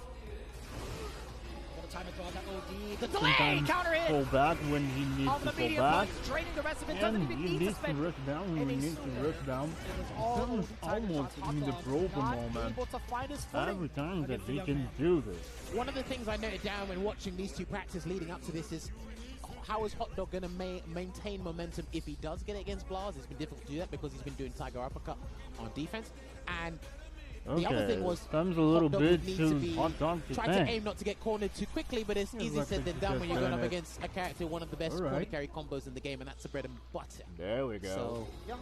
What a time to draw that OD. The delay! sometimes Counter hit! pull back when he needs Off to the pull medium back. punch, draining the rest of it. Doesn't And even he need to needs to spend rush down when he any needs to sooner. rush down. It was all Someone's OD Tiger almost Shots. in the Hot Dog broken not moment. able to find his footing Every time that against the he young can man. do this. One of the things I noted down when watching these two practices leading up to this is how is Hot Dog going to maintain momentum if he does get it against Blas? It's been difficult to do that because he's been doing Tiger Uppercut on defense. And the other thing was comes a little Hot Dog bit would need to too be Hot Dog to try to think. aim not to get cornered too quickly, but it's easier said than done when you're going up against a character, one of the best corner Alright. carry combos in the game, and that's the bread and butter. There we go. So Yeah.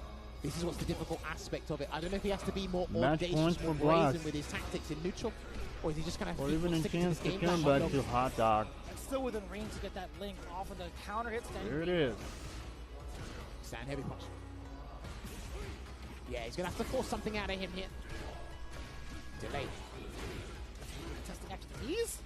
this is what's the difficult aspect of it. I don't know if he has to be more Match audacious, points more for Blas. brazen with his tactics in neutral, or is he just going to or have to even a stick to chance this to game? come Hot back Dog- to Hot Dog. And still within range to get that link off of the counter hit. Here it is. Stand heavy punch. Yeah, he's going to have to force something out of him here. Delay. Testing after the knees.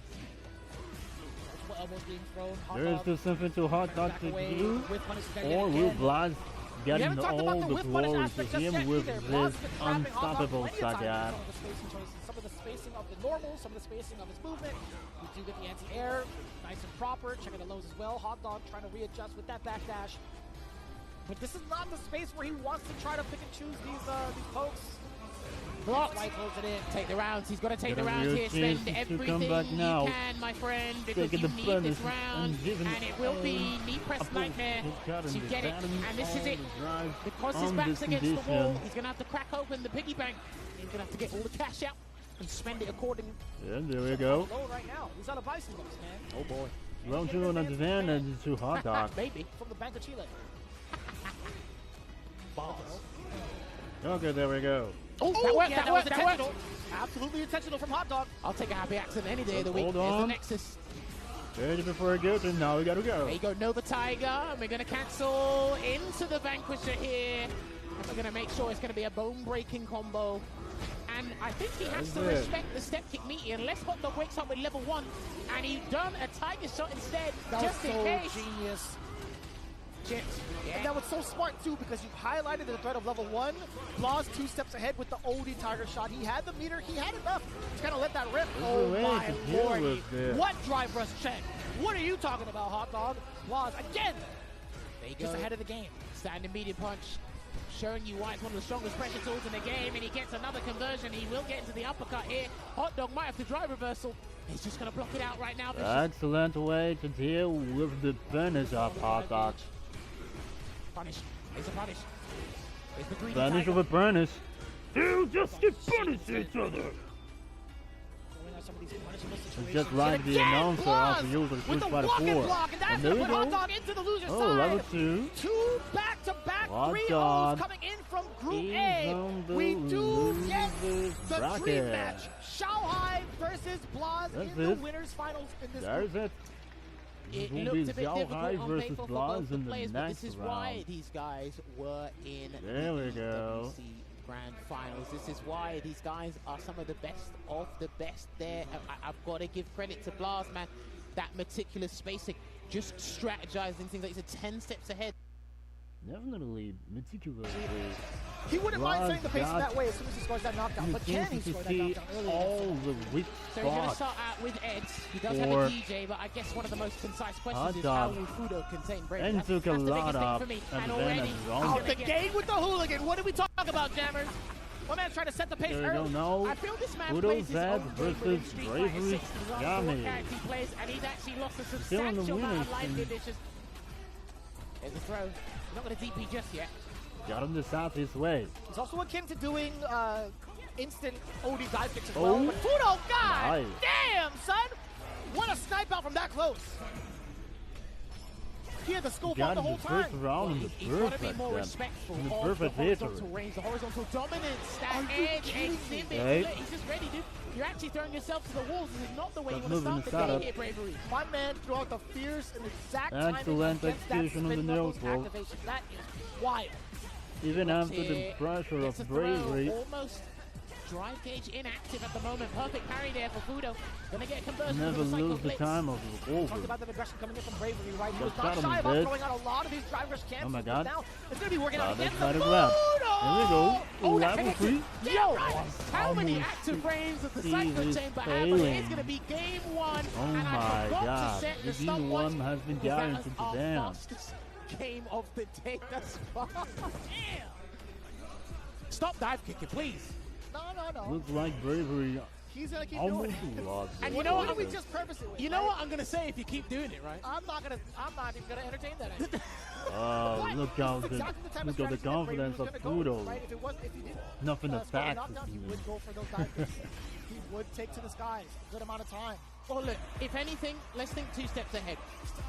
Multiple elbows being thrown. Hot There is Dog still something to Hot Dog back to away. do. Whip punish is gonna get Or it will again. Blas We getting haven't talked about all the the whip punish glory to aspect just him yet with either. this Blas has been trapping Hot Dog unstoppable plenty of times Sagat? with some of the spacing choices, some of the spacing of the normal, some of the spacing of his movement. We do get the anti-air, nice and proper. Checking the lows as well. Hot Dog trying to readjust with that backdash. But this is not the space where he wants to try to pick and choose these pokes. Blocked. Why close it in? Take the rounds. He's got to take Got the a round real here. chance Spend to everything come back you now. can, my friend, because Taking you the need punish this round. and giving And it will be knee press Apple nightmare got him to the get it. bottom And this is on it. the drive Because his on back's this against the wall, condition. he's going to have to crack open the piggy bank. He's going to have to get all the cash out and spend it accordingly. Yeah, there we go. Low right now. He's out of Bison books, man. Oh boy. Round two on advantage to Hot Dog. Maybe. From the Bank of Chile. Balls. Okay, there we go. Oh, Oh, that worked, yeah, that worked, that worked. intentional. Absolutely intentional from Hot Dog. I'll take a happy accident any day of the week. Hold There's the on. Nexus. Ready before it goes, and now we gotta go. There you go, Nova Tiger. And we're going to cancel into the Vanquisher here. And we're going to make sure it's going to be a bone-breaking combo. And I think he has to That's it. respect the step kick meaty unless Hot Dog wakes up with level 1. And he done a Tiger Shot instead, That just was in so case. genius. Chips. And Yeah. that was so smart too because you highlighted the threat of level 1. Blas 2 steps ahead with the OD Tiger Shot. He had the meter, he had enough to kind of let that rip. There's Oh a way my to deal lordy. with this. What drive rush check? What are you talking about, Hot Dog? Blas again, There you just go. ahead of the game. Standing medium punch, showing you why it's one of the strongest pressure tools in the game, and he gets another conversion. He will get into the uppercut here. Hot Dog might have to drive reversal. He's just going to block it out right now. Excellent way to deal with the punish of Hot Dog. Punish. It's a punish. It's the greedy Punish Tiger. of a punish. They'll just get punished each other. It's just like the announcer of the user with the Fighter walking 4. block, and that's And there going we to put Hot go. Dog into the loser's Oh, side. level 2. Two back-to-back Hot 3-0s Dog coming in from Group is A. on the We do get loser's the bracket. dream match. Shanghai versus Blaz That's in the it. winners finals in this There's group. it. It will looked be a bit Xiao difficult Hai on versus paper for Blaz both the in the players, but next this is why round. these guys were in There we the go. WC Grand Finals. This is why these guys are some of the best of the best there. I've got to give credit to Blaz, man. That meticulous spacing, just strategizing things like he's 10 steps ahead. Definitely meticulously. He wouldn't mind Blaz setting the pace got that way as soon as he scores that knockdown, but can he to score that see knockdown earlier? all the weak So he's going to spots. start out with Eds. He does have Or a DJ, but I guess one of the most concise questions Hot is how Dog. will Fudo contain Brave? And took a that's the lot biggest thing of for me. And advantage already on Out it. the gate with the hooligan. What did we talk about, Jammers? One man's trying to set the pace There you early. go, now. I feel this man Fudo plays his Zed own game within versus Street Fighter Bravery 6. He's not sure Yami. what character he plays, and he's actually lost a Still in the substantial amount of winners life and- conditions. There's a throw. He's not going to DP just yet. Got him to south his way. He's also akin to doing instant OD dive kicks as Oh. well. But Fudo, God Nice. damn, son! What a snipe out from that close. He had the scope on Got the him whole the first time. round in the He's got to be perfect. more then. respectful In the of perfect the hitter. horizontal range, the horizontal dominance, that Are you edge kidding me? exhibit. Okay. Look, he's just ready, dude. You're actually throwing yourself to the walls. This is not the way you Just want to moving start the the setup. game here, Bravery. My man threw out the fierce and exact timing Excellent against that execution on the spin knuckles neutral. activation. That is wild. Even Looks after the here, pressure gets of a throw, Bravery. almost drive gauge inactive at the moment. Perfect parry there for Fudo. Gonna get a conversion Never with the Psycho lose the Blitz. time of the Talked over. about that aggression coming in from Bravery, right? He Just was not got him shy in about bed. throwing out a lot of these drive rush camps. Oh my God. Now, it's going to be working out That's against the right as well. Fudo! There we go. Oh, that Level connected. 3. Yo! How many Almost active frames does the see Psycho this Chamber have? But it failing. is going to be game one. Oh and I my forgot God. to set the The stopwatch. G1 has been because that guaranteed is to our them. fastest game of the day thus far. Damn. Stop dive kicking, please. No. Looks like Bravery He's going to keep doing almost it. lost. And it. you know What what? do we just purpose it with? You know what I'm going to say if you keep doing it, right? I'm not even gonna entertain that idea. Oh, But look how this is the exactly the type of look at the strategy that Bravery confidence was of gonna go, Fudo. right? If he did Nothing score a attacks knockdown, this he even. would go for those dive kicks. He would take to the skies a good amount of time. Well, look, if anything, let's think 2 steps ahead.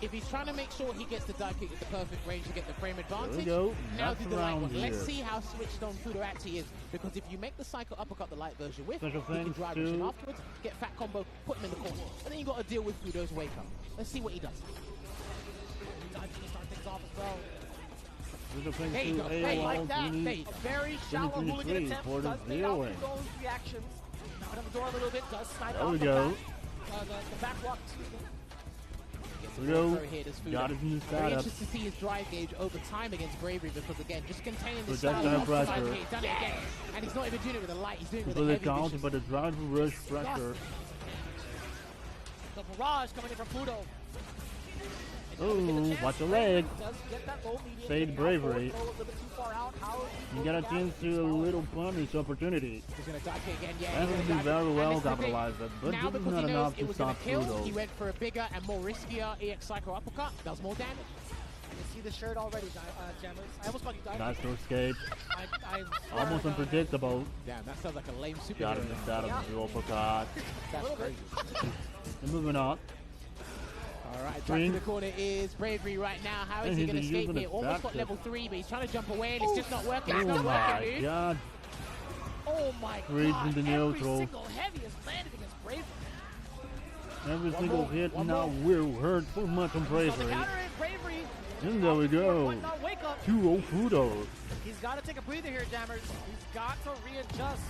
If he's trying to make sure he gets the dive kick at the perfect range to get the frame advantage, go. now That's do the light around one. Let's here. see how switched on Fudo actually is. Because if you make the cycle uppercut the light version with, Special you can thanks drive to- rush in afterwards, get fat combo, put him in the corner. And then you got to deal with Fudo's wake up. Let's see what he does. Dive kick to start things off as well. Special thanks There you to go. There you Like AOL that. There you go. A very shallow 2023 hooligan attempt. for the Does make out viewing. those reactions. Knocking on the door a little bit. Does snipe There out we the go. the back walk. Excuse me. Fudo Throw here, does Fudo. got his new Very setup. interested to see his drive gauge over time against Bravery because again, just containing the Protect style that of pressure. drive gauge, done it again. And he's not even doing it with a light, he's doing it with a Completely heavy countered vision. by the drive rush pressure. The barrage coming in from Fudo. Oh, watch your leg. Does get that low medium. Fade Getting out bravery. forward, throw a little bit too far out. How You got a chance to a little punish opportunity. He's gonna dive kick again, yeah. Hasn't he's been gonna dive very kick. well And this is the thing. capitalized, but Now this is because not he knows enough it to was gonna stop kill, Fudo. he went for a bigger and more riskier EX Psycho uppercut, does more damage. you see the shirt already, Jammers. I almost called you dive. Nice to escape. I Almost unpredictable. Damn, that sounds like a lame superhero. Got him to setup the uppercut. That's crazy. And moving on. Alright, back Green. to the corner is Bravery right now. How is And he he's gonna escape using here? a Almost got back level 3, but he's trying to jump away and it's just not working. Oh It's not my working, dude. god. Oh my Reads god. into Every neutral. single heavy is landed against Bravery. Every single more, hit one now more. will hurt so much on On the Bravery. counter in Bravery. And there we go. Point not wake up. 2-0 Fudo. He's got to take a breather here, Jammers. He's got to readjust.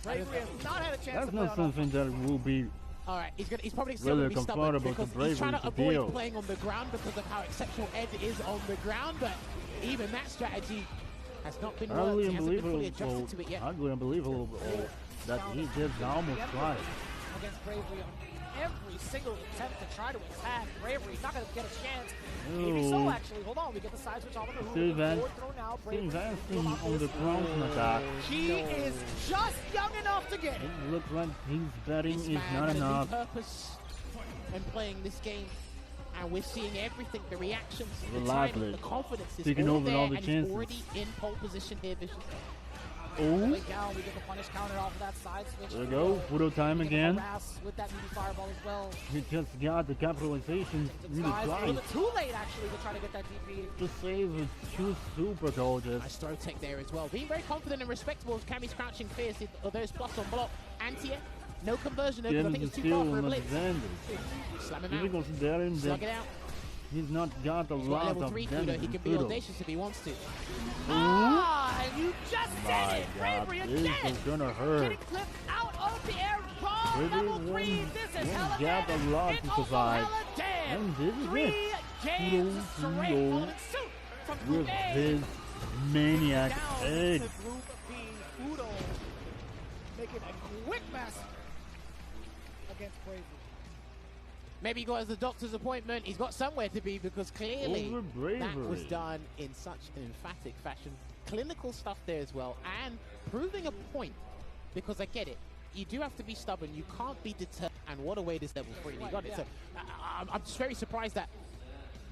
Bravery has not had a chance That's to play not on something that will be Alright, he's probably still Really gonna be stubborn comfortable to because he's trying to Bravery to avoid deal. playing on the ground because of how exceptional Ed is on the ground, but even that strategy has not been worked. utterly He hasn't been fully unbelievable. adjusted to it yet. Utterly unbelievable that he did almost twice. against Bravery on every single attempt to try to attack. Bravery's not going to get a chance. Maybe so, Ooh. actually. Hold on, we get the side switch off of the Still hoop. Van- Forward throw now. Still Bravery investing will not on the miss. ground attack. He is just young enough to get it. It looks like his betting This is man not has enough. been purpose in playing this game, and we're seeing everything, the reactions, the Lively. timing, the confidence is Taking all over there, all the and chances. he's already in pole position here, Vicious. Way down, we get the punish counter off of that side switch. There we go. Fudo time again. Harass with that meaty fireball as well. He just got the capitalization really A little twice. bit too late actually to try to get that DP. To save with 2 super gorgeous. Nice throw tech there as well. Being very confident and respectable of Cammy's crouching fierce, although it's plus on block. Anti-air, no conversion though, because I think it's too far for a blitz. Slam him Even out. considering Slug that it out. he's not got a He's got lot level of 3 damage. Fudo. He can be Fudo. audacious if he wants to. Ah, and you just My said it! God, Bravery this again! is gonna hurt. Getting clipped out of the air. Raw level 3. This is hella got a lot It's to also survive. hella dead. And this is 3 it. games straight Fudo following suit from with Group A. his maniac Down egg. to Group B. Fudo making a quick mess against Bravery. Maybe he got his doctor's appointment. He's got somewhere to be because clearly Over Bravery. that was done in such an emphatic fashion. Clinical stuff there as well, and proving a point, because I get it. You do have to be stubborn. You can't be deterred. And what a way this level 3. He got it. So I'm just very surprised that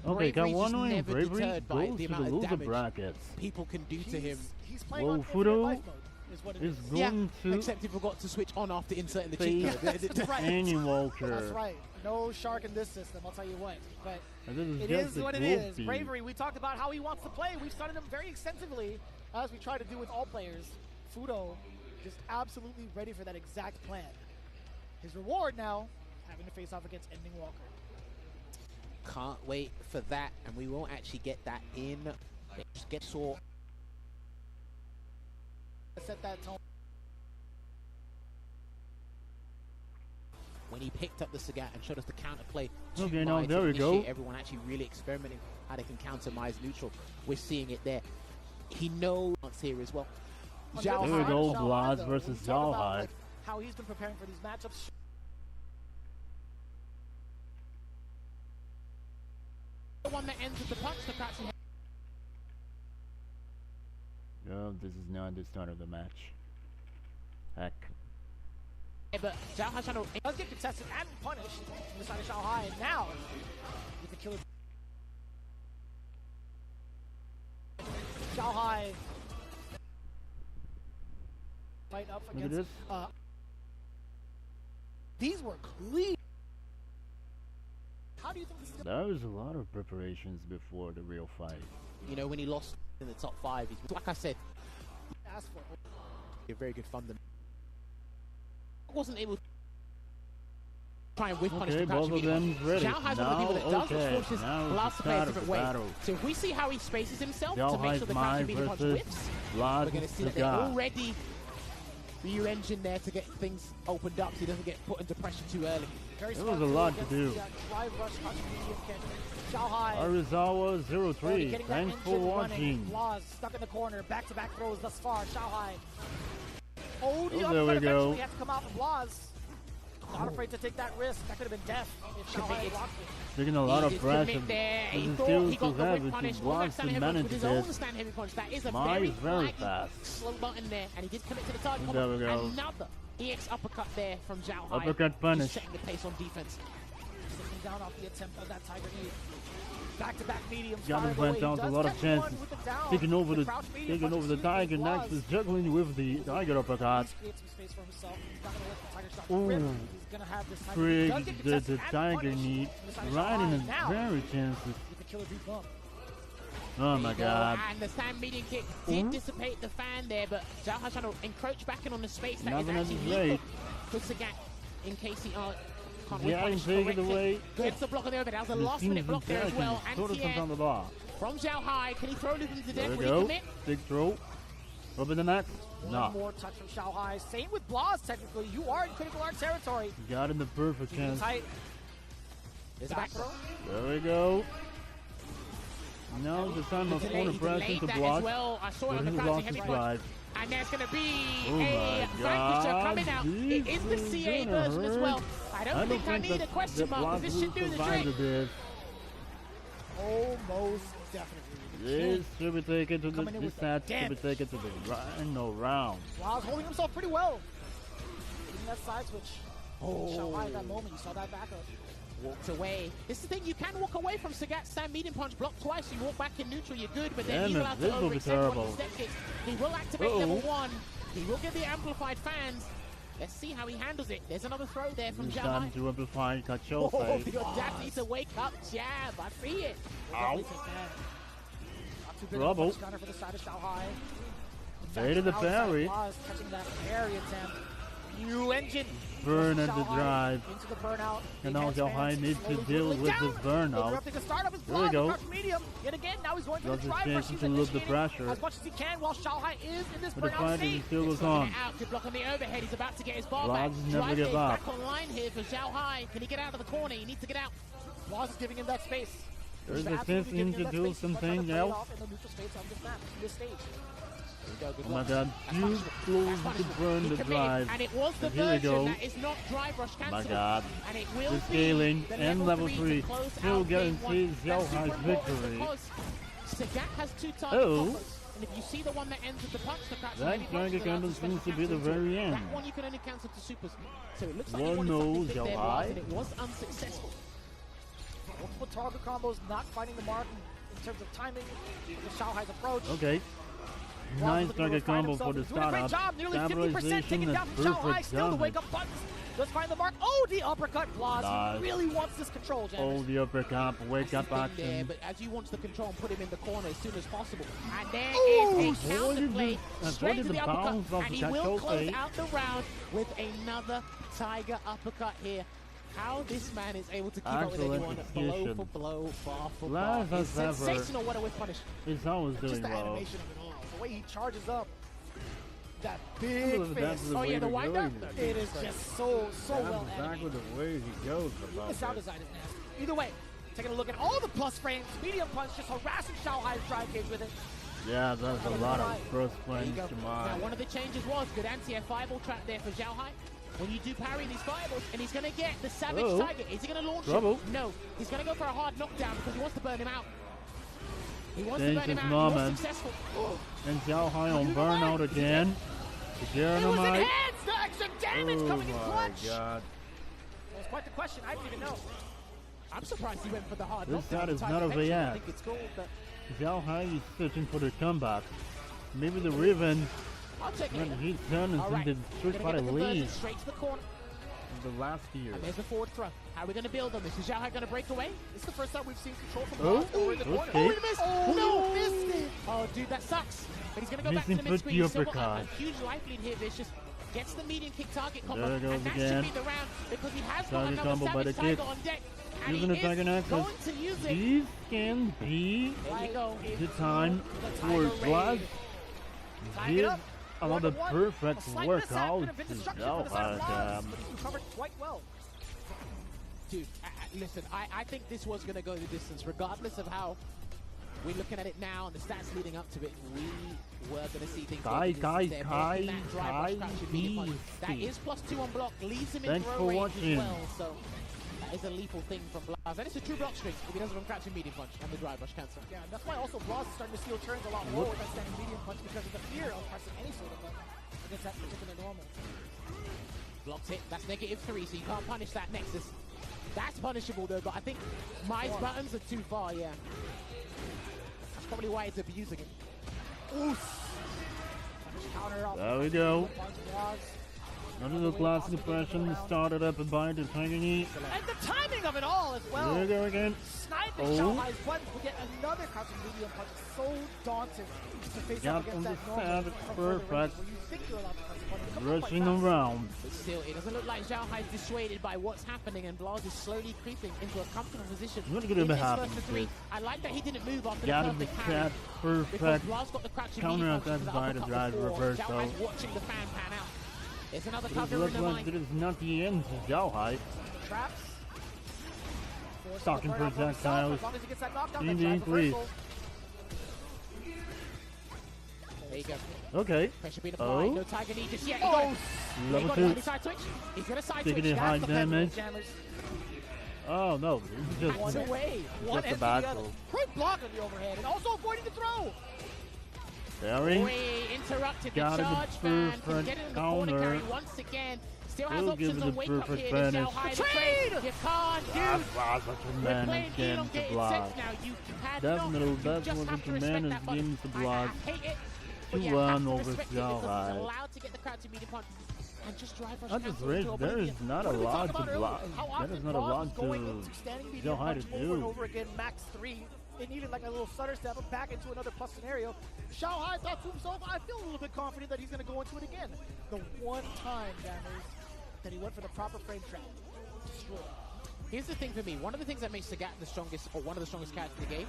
Okay, Bravery's just Kawano and never Bravery deterred by goes the to the amount of loser damage brackets. people can do to him. He's playing Well, on Fudo Fudo life mode, is what it is is. going to Except he forgot to switch on after inserting the cheat face code. That's right. Annie Walker. That's right. No shark in this system, I'll tell you what. But And this is it just is the what it group is. B. Bravery, we talked about how he wants to play. We've studied him very extensively, as we try to do with all players. Fudo just absolutely ready for that exact plan. His reward now, having to face off against Ending Walker. Can't wait for that, and we won't actually get that in. Just get saw. Set that tone. When he picked up the Sagat and showed us the counterplay to Okay, now Mai there to we go. initiate everyone actually really experimenting how they can counter Mai's neutral. We're seeing it there. He knows here as well. There we go, Blaz versus Zhao Hai. Like, how he's been preparing for these matchups. The one that ends with the punch, the crouching. No, this is not the start of the match. Heck. But Zhao Hai trying to He does get contested and punished from the side of Shanghai, and now with the killer. Shanghai fight up Look at against. this. These were clean. How do you think this is There was a lot of preparations before the real fight. you know, when he lost in the top 5, he's, like I said, going to ask for? a very good fundamental. Wasn't able to try and whiff punish Okay, the crouching both of medium. them ready. Zhao Hai's one of the people that does, Okay, which forces now is Blaz the to play a start of different the way. battle. So if we see how he spaces himself Zhao to make Hai's sure the Mai crouching medium punch versus whiffs, Blaz we're going to see that they're Sagat. already engine there to get things opened up so he doesn't get put into pressure too early. Very There smart was a lot against to do. the, drive rush crouching medium kick. Shanghai. Arizawa Already 03, getting that thanks for engine running. watching. Blaz stuck in the corner. Back-to-back throws thus far. Shanghai. Oh, the Oh, there uppercut we go. eventually had to come out from Blaz. Not afraid to take that risk. That could have been death if Shanghai had blocked it. Taking a lot He of did pressure. commit there. This He is thought still he got to the have whip it punish. to Was that Blaz stand to heavy punch manage with his this. own stand heavy punch? That is a Mai very is very flaky, fast. slow button there, and he did commit to the target. There we go. Another EX uppercut there from Zhao Hai. Uppercut punish. Just setting the pace on defense. Sitting down off the attempt of that Tiger knee. Back-to-back mediums. Got firing the away. went down He to a does lot of catch chances. one with the down. Taking over the crouch medium punch, excuse me, Tiger. Blaz. Next is juggling with the Tiger uppercut. He's created some space for himself. He's not going to let the Tiger shot Ooh. rip. He's going to have this Tiger. Frig, He does get the contested and Tiger punished knee from the side of right in Shanghai. the Now, very chances. with the killer beat bump. Oh my There you go. god. And the stand medium kick did dissipate the fan there, but Zhao Hai trying to encroach back in on the space that is Nothing actually is lethal right. for Sagat in case he can't Yeah, punish take it correctly. away. Gets the block on the over. That was a The last minute team's block there as well. sort of comes on Anti-air the bar. from Zhao Hai. Can he throw Lupin to There death? we Will he go. commit? Big throw. Up in the net. One No. more touch from Shanghai. Same with Blaz, technically. You are in critical art territory. Got in the perfect Keeping chance. tight. There's a Back back throw. There we go. Now the time of corner He press delayed into that as block. well. I saw it But on the he crouching lost heavy his punch. drive. And there's going to be Oh a my vanquisher God, coming out. It is the this is CA gonna version as hurt. well. I don't think I need a that question mark, Blaz because this will should do the survive trick. this. Oh, most definitely. The This king. should be taken to the Coming in this with the set should be damage. taken to the final round. Blaz holding himself pretty well. Getting that side switch. Shanghai at that moment, you saw that backup. Walked away. This is the thing, you can walk away from Sagat's stand medium punch, block twice, you walk back in neutral, you're good, but then Damn he's it, allowed this to will be overextend one of terrible. the step kicks. He will activate Uh-oh. level 1. He will get the amplified fans. Let's see how he handles it. There's another throw there from He's Zhao time Hai. to amplify Kacho Oh, face. the audacity to wake up jab. I see it. Ow. Not too big Trouble. of a gunner for the side of Shanghai. Bait of the parry. Catching that parry attempt. New engine. Burn at the Shanghai drive. Into the burnout. And now Enhanced Zhao Hai fans needs to slowly deal whittling with down. this burnout. Interrupting the start of his There we block. go. Crouch medium. Yet again, now he's going for the Does his drive rush. chances He's to lift the initiating pressure. as much as he can while Shanghai is in this But the burnout fight state. still goes Looking on. out. Good block on the overhead. He's about to get his bar Blaz back. never Drive give is up. back online here for Zhao Hai. Can he get out of the corner? He needs to get out. Blaz is giving him that space. There's He's a absolutely sense giving him to that do space. He's trying to something play it else. off in the neutral space on this map, this stage. Oh my god, too close to burn He the committed, drive. and it was the And here we go. version that is not drive rush Oh my cancelled. god. And it will The be scaling the and level 3 to close still out game one. guarantees Zhao That's super Hai's important victory. because Sagat has 2 target Oh. combos. And if you see the one that ends with the punch, the crouch That heavy punch, target then combo that's the seems to be special the cancel very too. end. That one you can only cancel to supers. So it looks like One he wanted something knows big Zhao there, Hai. and it was unsuccessful. Multiple target combos, not finding the mark in terms of timing with Shanghai's approach. Okay. Nice target combo for the Doing a great startup. job, nearly 50% Stabilization taken and down from Shanghai. perfect Still the damage. wake up buttons. Let's find the mark. Oh, the uppercut. Blaz Nice. really wants this control, Oh, Jammers. the uppercut, wake That's up the thing there, action. but as you want the control and put him in the corner as soon as possible. And there Ooh, is a counter play avoided straight to the the uppercut, bounce of and he that will choke close fade. out the round with another Tiger uppercut here. How this man is able to keep up with Excellent anyone blow execution. for blow, bar for bar. Blaz It's has ever- sensational what a whip punish. He's always Just doing the well. animation of it all. The way he charges up. That I big believe that's fist. the Oh, way yeah, the to wind go. up? It is just so well That's animated. exactly the way he goes about The sound it. design is nasty. Either way, taking a look at all the plus frames, medium punch just harassing Shanghai's drive gauge with it. Yeah, there's a lot of first There you frames go. to Now, mine. one of the changes was good anti-air fireball trap there for Zhao Hai. When you do parry these fireballs, and he's going to get the Savage Uh-oh. Tiger. Is he going to launch Trouble. him? No. He's going to go for a hard knockdown because he wants to burn him out. He wants to burn Dangerous him out. He moment. was successful. And Zhao Hai on Either way, burnout again. The It was dynamite. enhanced! The extra damage Oh coming in my clutch! god. That was quite the question. I didn't even know. I'm surprised he went for the hard This knockdown. side is Tiger not over eventually, yet. I think it's cool, but Zhao Hai is searching for the comeback. Maybe the Riven, I'll take it. when he turns All right. into Street Gonna Fighter get the conversion League straight to the corner. in the last year. And there's the forward throw. How are we going to build on this? Is Zhao Hai going to break away? This is the first time we've seen control from Oh, Blaz over in the corner. okay. Oh, he missed! Oh, no! Missed it! Oh, dude, that sucks. But he's going to go back Missing to the foot mid-screen. He's still got uppercut. a huge life lead here. Vicious gets the medium kick target combo. There it goes and that again. should be the round because he has got Target another combo by Savage the Tiger kick. on deck. And Using he the is Tiger Nexus. going to use it. These can be There you go. the time for Tiger Blaz. raid. Tying it Give up. another 1-1. perfect A slight mishap workout could have been to destruction for Zhao the side of Hai. Blaz, but he's recovered quite well. Dude, listen, I think this was going to go the distance, regardless of how we're looking at it now and the stats leading up to it. We were going to see things go the distance there, making that drive rush crouch and medium punch. That is +2 on block, leaves him in Thanks throw for range watching. as well. So that is a lethal thing from Blaz. And it's a true block streak if he doesn't run crouching medium punch and the drive rush cancel. Yeah, and that's why also Blaz is starting to steal turns a lot more with that standing medium punch because of the fear of pressing any sort of button against that particular normal. Blocks hit, that's -3, so you can't punish that Nexus. That's punishable though, but I think my buttons are too far, yeah. That's probably why it's abusing it. Counter off. There we go. Punch Blaz. Another class suppression started up by the Tiger Knee. And the timing of it all as well. There we go again. Sniping Oh. Shanghai's buttons will get another counter medium punch. So daunting to face Got up against on the that normal side, from further range perfect. where you think you're allowed to press a button. It comes up quite Rushing fast. around. But still, it doesn't look like Zhao Hai is dissuaded by what's happening, and Blaz is slowly creeping into a comfortable position. What could in have this happened? first of three. I like that he didn't move after Got the him perfect the parry. cat Because perfect. Blaz got the crouching counter medium punch attack into the by the uppercut drive before. reversal. Zhao Hai's watching the fan pan out. There's another It cover in looks the like mind. this is not the end for Zhao Hai. Traps. Forcing Stocking the burnout for himself. projectiles. As long as he gets that knockdown, In that the drive increase. reversal. There you go. Okay. Pressure being applied. Oh. No Tiger Knee just yet. He Oh, got it. He Level got it. 2. Side switch. He's going to side Taking switch. it high that's the pendulum, damage. jammers. Oh no, it's just One away. One a ends bad the other. throw. Great block on the overhead, and also avoiding the throw. Barry. Boy, interrupted the Got him the charge fan. Can perfect get it in the corner counter. carry once again. Still has He'll give options it on the wake up perfect here. There's Zhao finish. Hai The the trade. trade! You can't, dude. That was a We're playing tremendous game to elongated block. sets now. You had Definitely, not. You that just was a have to respect tremendous that button. game to I block. hate it. But yeah, 2-1 have to over respect it because he's Xiaohai. allowed to get the crowd to medium punch and just drive rush At this cancel rate, into there is oblivion. not a What did we talk lot to about earlier? block. How There often is not a Bob lot was going into to standing medium Xiaohai punch to over and do. over again, max 3. It needed like a little stutter step back into another plus scenario. Xiaohai thought to himself, I feel a little bit confident that he's going to go into it again. The one time, Jammers, that he went for the proper frame trap. Destroyed. Here's the thing for me. One of the things that makes Sagat the strongest, or one of the strongest characters in the game,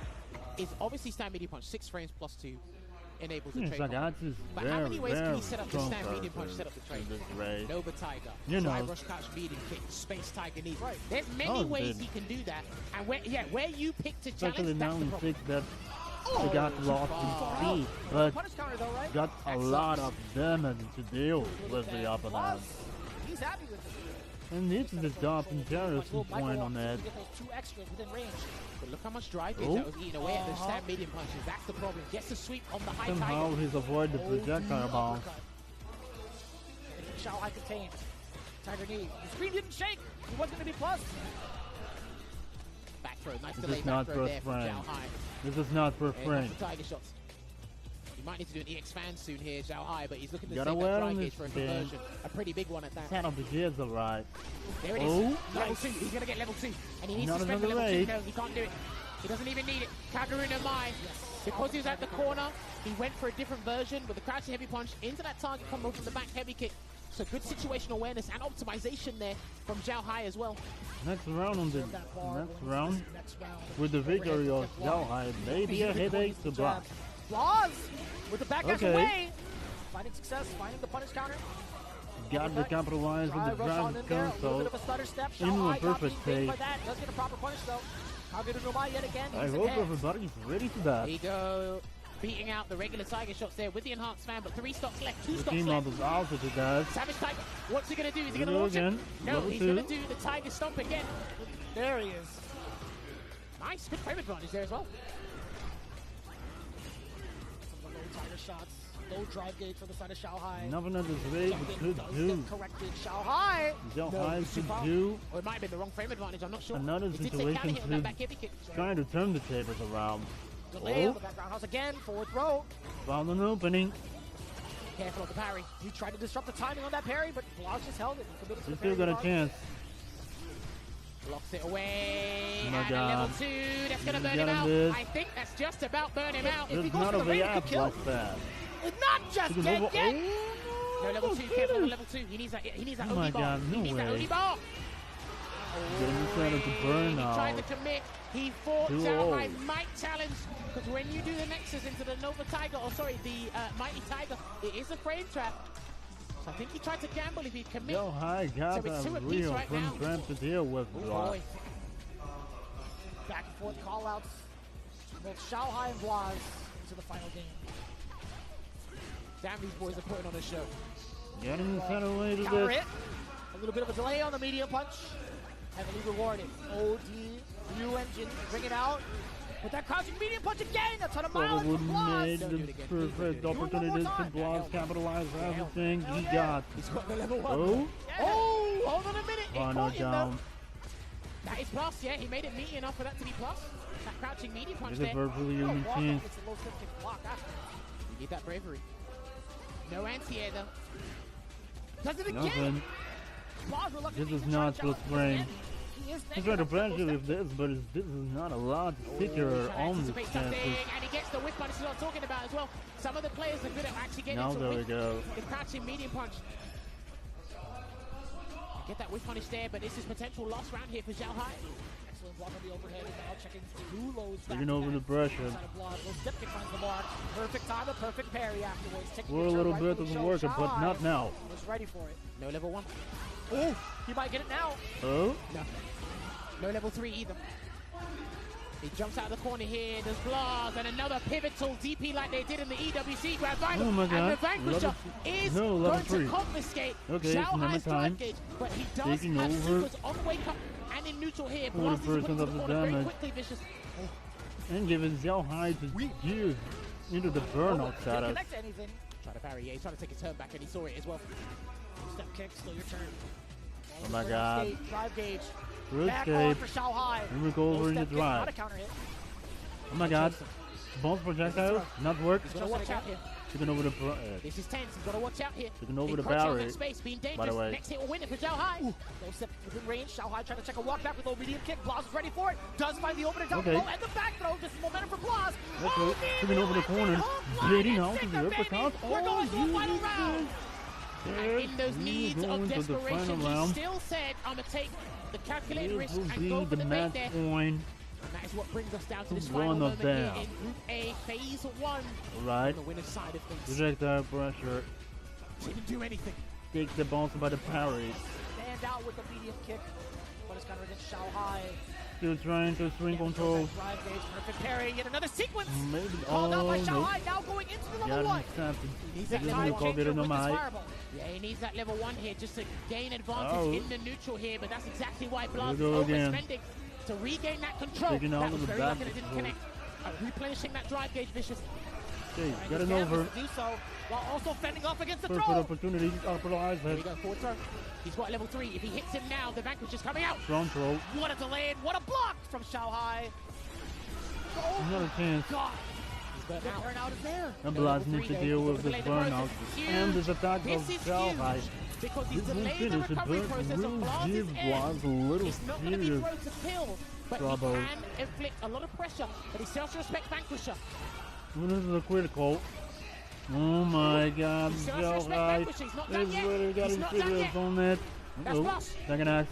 is obviously stand medium punch. 6 frames plus 2 enables the trade. Sagat is But how many ways can very he set up the strong stand medium punch, character set up the trade? in this race. Nova Tiger, You know. drive rush catch medium kick, space tiger knee. Right. There's many Oh, ways good. he can do that. And where you pick to Especially challenge, now that's the in problem. 6 that Sagat lost his speed, but Punish counter though, right? got a lot of damage to deal with the upper hand. He's happy with it. And this is the top comparison point on that. Get those 2 extras within range. But look how much drive Oh. that was eaten away at those stand medium punches. That's the problem. Gets the sweep on the high Somehow tiger. he's avoided the projectile bounce. Xiaohai contained. Tiger knee. The screen didn't shake. He was going to be plus. Back throw. Nice This delay is back not throw first there from frame. Xiaohai. This is not for And frame. that's the tiger shots. He might need to do an EX-fan soon here, Xiaohai, but he's looking to Gotta save wear that on dry this gauge for a thing. conversion. A pretty big one at that. Set of the gears alright. There it is. Oh. Level 2. He's going to get level 2. And he needs Not to spend the another level 2. raid. No, he can't do it. He doesn't even need it. Kakaruna Mai. Because he was at the corner, he went for a different version with the crouching heavy punch into that target combo from the back heavy kick. So good situational awareness and optimization there from Xiaohai as well. Next round on the That bar next going round, into the next round. with the victory of Xiaohai, maybe a headache to block. Laws with the back dash Okay. away. Finding success, finding the punish counter. Got the compromise with the Drive rush on drive in there. A little console. bit of a stutter step. In a Xiaohai got perfect being phased by take. that. Does get a proper punish though. How good is Nomai yet again? I He's in hope head. everybody's ready for that. There you go. Beating out the regular tiger shots there with the enhanced fan, but 3 stocks left, 2 The stocks team left. models also to that. Savage Tiger, what's he going to do? Is he Here going to we go launch it? again. No, Level he's 2. going to do the tiger stomp again. There he is. Nice, good frame advantage there as well. Some of the low tiger shots. Low drive gauge for the side of Xiaohai. Nothing of this race Jumping could does do. get corrected. Xiaohai. Xiaohai No, could do Or it might have been the wrong frame advantage, I'm not sure. another It did say situation counter hit on that to back heavy kick. trying to turn the tables around. Delay on Oh, the background house again. Forward throw. found an opening. Careful of the parry. He tried to disrupt the timing on that parry, but Blas just held it. He committed to He the still parry got a chance. Blocks it away. Oh my and God. a level 2. That's going to He's burn him getting out. this. I think that's just about burn him out. If he There's goes not for a the raid, he way could up kill. like that. It's not just He can dead over- yet. No, level 2. Careful on the level 2. He needs that. He needs that Oh my Oni bar. God, He no needs that way. Oni bar. Getting decided to burn He tried now. to commit. He thought Too Xiaohai old. might challenge, because when you do the Nexus into the Nova Tiger, or sorry, the Mighty Tiger, it is a frame trap. So I think he tried to gamble if he'd commit. Xiaohai got So it's a 2 apiece real right now. frame trap to deal with. Oh, Blah. boy. Back and forth call-outs. Both Xiaohai and Blas into the final game. Damn, these boys are putting on a show. Getting the center way to Counter this. hit. A little bit of a delay on the medium punch. Heavily rewarded. OD, new engine, bring it out. With that crouching medium punch again. A ton of miles Probably from Blas. made Don't do it the again. perfect Do it one more opportunities to time. Blas capitalize on everything he yeah. got. He's got the level 1. Oh, Oh, hold on a minute. It final caught him though. down. That is plus, yeah. He made it meaty enough for that to be plus. That crouching medium punch This is there. virtually Oh, human Blas team. gets a low step kick block after. You need that bravery. No anti-air though. Does it again. Nothing. Blas reluctantly This is to not try to plus challenge frame. again. He is He tried to negative on pressure double with this, but this is not a lot thicker Trying to on the anticipate something, chances. and he gets the whip punch. This is what I'm talking about as well. Some of the players are good at actually getting Now into there we whip. go. The crouching medium punch. Get that whip punish there, but this is potential loss round here for Xiaohai. Excellent block on the overhead, and now checking two lows back Taking to over back. the pressure. Side of Blas, low step kick finds the mark. Perfect time, a perfect parry afterwards. Taking We're a the turn little right bit for of the a show. worker, but Xiaohai not now. was ready for it. No level 1. Oh, he might get it now. Oh, No. No level 3 either. He jumps out of the corner here, does Blas, and another pivotal DP like they did in the EWC Grand Final. Oh my And God. the Vanquisher Level- is no, level going 3. to confiscate Okay, it's Xiaohai's number drive time. gauge, but he does Taking have over. supers on wake up and in neutral here. 40% Blas is put into of the the corner very damage. quickly, Vicious. and giving Xiaohai to use into the burnout Didn't status. connect to anything. Try to parry, yeah, he's trying to take his turn back, and he saw it as well. Step kick, still your turn. Oh my God. State, drive gauge. Through Back on escape. for Xiaohai. And we go Low over in the step kick, not a drive. counter hit. Oh my God. Bounce projectiles, not work. He's gotta watch out here. Taking over the This is tense. He's gotta watch out here. taking over the Encroaching on barrier. that space, being dangerous. By the way. Next hit will win it for Zhao Hai. No step within range. Xiaohai trying to check a walk back with low medium kick. Blaz is ready for it. Does find the opening down Okay. low and the back throw. Just momentum for Blaz. That's right. man, Taking over the corner. Baiting out to the uppercut. We're going to a final round. And in those needs of going to the desperation, final he round. still said, I'm going to take the calculated This risk will and be go for the the bait match there. point. And that is what brings us down to this One final of moment here them. in Group A, Phase 1. Right. On the winner's side of things. Projectile pressure. Didn't do anything. Take the bounce by the parry. Stand out with the medium kick. But it's kind of against Xiaohai. Still trying to swing control. Drive gauge, perfect parry. Yet another sequence. Maybe. Called out by Oh, no. Xiaohai. Now going into the level Got 1. intercepted. He needs that This level is one. called it in the With this mic. fireball. Yeah, he needs that level 1 here just to gain advantage Oh. in the neutral here, but that's exactly why Blaz is Here we go again. overspending to regain that control. Taking out That was of the very back lucky that it didn't control. connect. Replenishing that drive gauge, Vicious. Okay, And got he's it over. to do so while also fending off against the Perfect throw. opportunity. Capitalize Here we it. go, forward throw. He's got level 3. If he hits him now, the Vanquish is coming out. Strong throw. What a delay and what a block from Xiaohai. Oh Another chance. God. He's burnt The out. burnout is there. And No, Blaz level needs to three, deal though. with this Delay the process burnout. is huge. And this attack This of is Xiaohai. huge because he's This will delayed the finish it, recovery but process of will Blaz's give end. Blaz a little It's not going to be serious thrown to kill, but trouble. he can inflict a lot of pressure. But he still respects Vanquisher. This is a critical. Oh my god, He still has to respect Xiaohai. Vanquisher. He's not done He's yet. really got He's his not done fingers yet. on it. That's Oh, plus. second axe.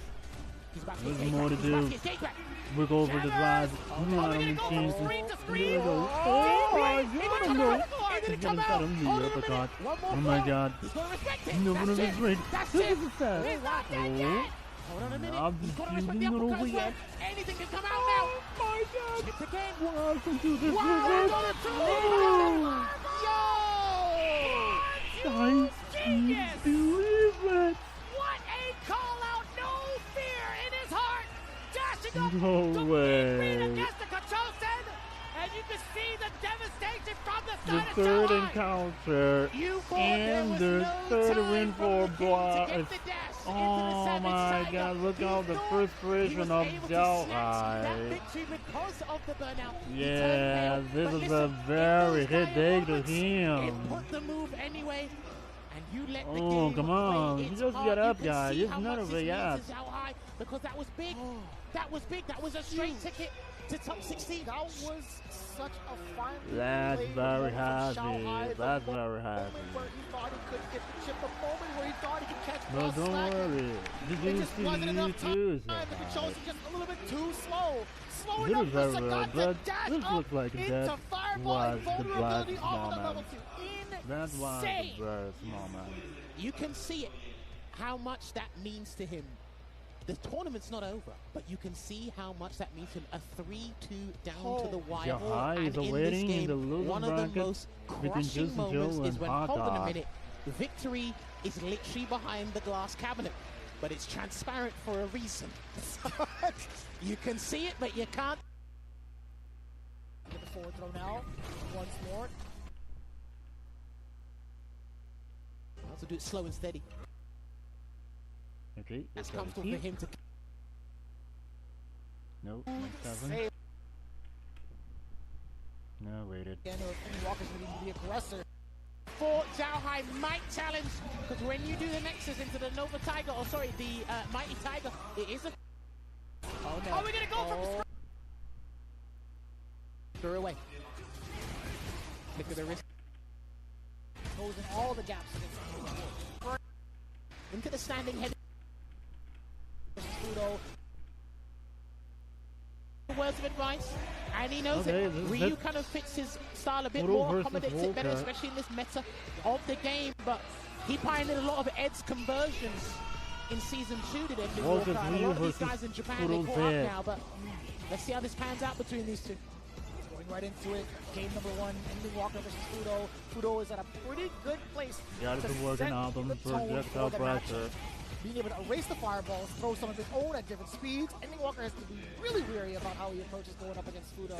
He's about to There's get gauge more back. to He's about do. to get gauge back. We're going for the drive. Are we gonna go from screen to screen? Oh my He god, didn't no. come out. He He's didn't gonna come set out. him the Hold on a uppercut. minute. One more Oh my throw. god. He's going to respect it. No, That's no, it. that's right. That's This it. is sad. He's not dead yet. Hold on a minute. I'm He's got to just respect the using uppercut it as well. over Anything can come out now. Oh my god. Hit again. Wow, can do this Wow, with got it. it too. Oh. Yo! I Genius! can't believe it. What a call out! No fear in his heart! Dashing up No to way. beat against the Kachosen! And you can see the devastation from the The side of third Xiaohai. encounter You thought and there was the no third time win from for the king to Blaz. get the dash into the Oh Savage my Tiger. god, look He how the thought frustration he was of able to snatch that Xiaohai. victory because of the burnout. He Yeah, turned pale. this But is listen, a very in those hit dire day to moments, him. It put the move anyway, and you let the Oh, game come play on. its Just part. get up, You can guy. see Just how none much of this it, means yeah. to Xiaohai, because that was big. That was big. That was a straight ticket to top 16. That was such a fine That's play very from happy. Xiaohai. The That's moment very happy. where he thought he could get the chip, the moment where he thought he could catch No, Blaz don't slacking. worry. Did It you just see wasn't enough you time. too? The Kachosen just a little bit too slow. Slow He enough did for very well, Sagat to but dash this up looks like into that fireball was and the vulnerability Blaz off of the level moment. 2. That was Insane. a very small man. You can see it, how much that means to him. The tournament's not over, but you can see how much that means to him. A 3-2 down to the wire. Xiaohai And is in this awaiting in game, the loser one of the bracket most between crushing Juicy moments Joe is and when, Hot hold on a Dog. minute, victory is literally behind the glass cabinet, but it's transparent for a reason. You can see it, but you can't. Get the forward throw now. Once more. Also do it slow and steady. Okay, That's it's comfortable for him to. No, next 7. Save No, waited. again, or any Walker's going to be the aggressor. For Xiaohai might challenge, because when you do the Nexus into the Nova Tiger, or sorry, the Mighty Tiger, it is a. Oh no. Are we gonna go from throw away? Look at the wrist. Closing all the gaps against Into the standing head. Fudo. Words of advice, and he knows Okay, it. this- Ryu that- kind of fits his style a bit Fudo more, versus accommodates it better, Volker. especially in this meta of the game. But he pioneered a lot of Ed's conversions in season 2 to them. Volker's And a Ryu lot of these versus guys in Japan, they Fudo's caught up Ed. now. But let's see how this pans out between these two. Going right into it. Game number 1, ending Walker versus Fudo. Fudo is at a pretty good place. Got to to work set on them the tone projectile for the match. pressure. Being able to erase the fireballs, throw some of his own at different speeds. Ending Walker has to be really wary about how he approaches going up against Fudo.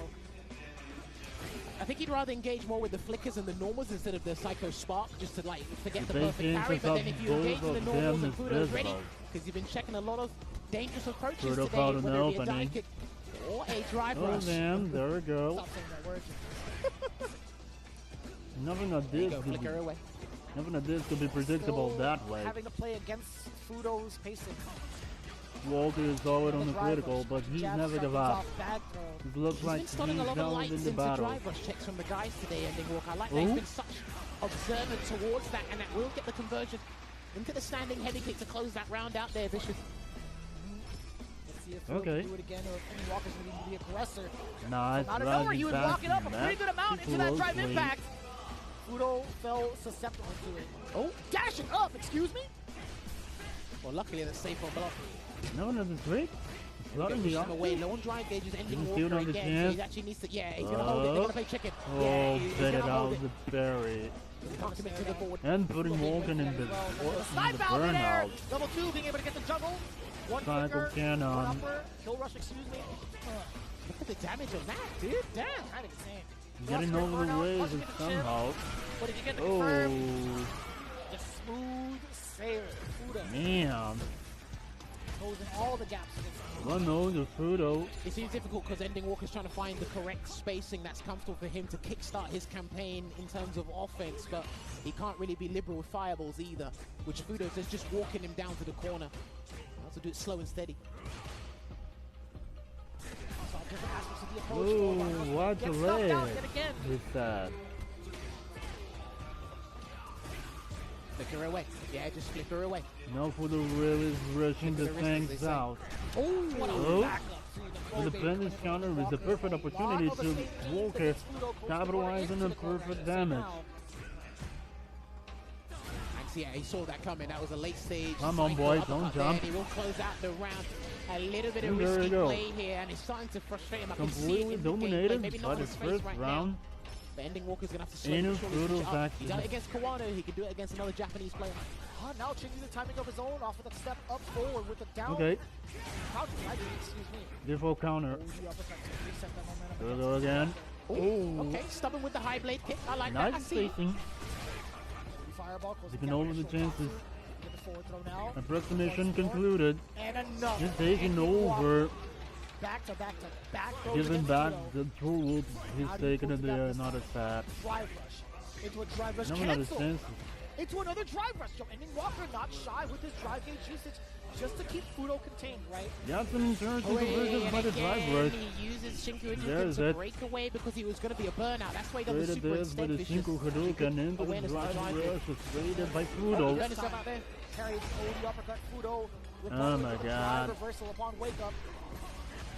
I think he'd rather engage more with the flickers and the normals instead of the Psycho Spark, just to like forget the The perfect basics parry. But of then if you both engage with the of normals them and is Fudo's ready, visible. because you've been checking a lot of dangerous approaches Fudo today, caught an whether it be a opening. dive kick or a drive Oh rush. man, there we go. Stop saying that word. Nothing of There you this go, could be, flicker away. nothing of this could be predictable Still that way. having to play against Fudo's pacing. Walker is always on the drive critical, rush. but he's Jab never strike give comes up. off, bad throw. It looks He's like been stunning a he's lot of down lights in the into battle. drive rush checks from the guys today, Ending Walker. I like that he's Ooh. been such observant towards that, and that will get the conversion into the standing heavy kick to close that round out there, Vicious. Let's see if Fudo Okay. can do it again, or if Ending Walker's going to be the aggressor. Nice, Out of nowhere, rising he would back walk it up a from pretty that. good amount Too into that drive closely. impact. Fudo fell susceptible to it. Oh, dashing up, excuse me? Well, luckily that's safe on block. No, no, this great. Slotting the Push him off. away. Low on drive gauges, Ending Doesn't Walker feel on the again. So chance. he actually needs to, yeah, he's going to hold it. They're going to play chicken. Oh, Yeah, he's set going it to out hold it. the berry. He can't commit to the forward. And putting Morgan in the, Snipe out in there! burnout. Double two, being able to get the juggle. One Cycle flicker, cannon. one upper, kill rush, excuse me. Look at the damage on that, dude. Damn. Kind of insane. Getting Fluster, over the burnout, waves punching in the chin. somehow. But did you get the confirm? Oh, Just smooth sail. Fudo man. closing all the gaps against him. Well, no, the Fudo. It seems difficult because Ending Walker's trying to find the correct spacing that's comfortable for him to kickstart his campaign in terms of offense, but he can't really be liberal with fireballs either, which Fudo is just walking him down to the corner. Has to do it slow and steady. So different aspects of the approach. Ooh, what Gets a knocked leg. out yet again. With that. Flicker away. Yeah, just flicker away. Now for the really rushing the Look at the wrist, as things they say. out. Oh, what a Oh. backup to The throw Bendis bait. counter is a perfect opportunity Lot of the to same teams Walker against Fudo, close to the corner, capitalize on into the the corner perfect at the same damage. now. And yeah, he saw that coming. That was a late stage. Come on, cycle boy, uppercut don't there, jump. and he will close out the round. A little bit of And there risky you go. play here, and it's starting to frustrate him. I can see it Completely in the gameplay. dominated Maybe not by on the his face first right round. now. But Ending Walker's gonna have to slow Ain't and no surely brutal switch it up. fact. He done it against Kawano. He can do it against another Japanese player. Now changing the timing of his own off of the step up forward with the down. Okay, Counter, excuse me. default counter. Oh, the uppercut to reset that momentum. There we go again. Oh, Okay, stubborn with the high blade kick. I like that. I nice see it. spacing. Fireball closing Taking down over the the short chances. buffer. Get the forward throw now. Approximation concluded. And another. Just taking over. Back to back to back throws Giving against back Fudo. the tools he's How do you taken pull in together there. this Not a time? sad. Drive rush. Into a drive rush. No, not a Cancel. sense. Into another drive rush. Yo, Ending Walker not shy with his drive gauge usage just to keep Fudo contained, right? Got some insurance Away, conversions and by the drive again, rush. he uses Shinku There's Hadouken to it. break away because he was going to be a burnout. That's why he does the Traded super this by instead. the Vicious. Shinku Hadouken into the Awareness of the drive drive rush. It's traded by Oh, Fudo. Dennis up out there. Carries the uppercut. Fudo. Oh my God. Reversal upon wake up.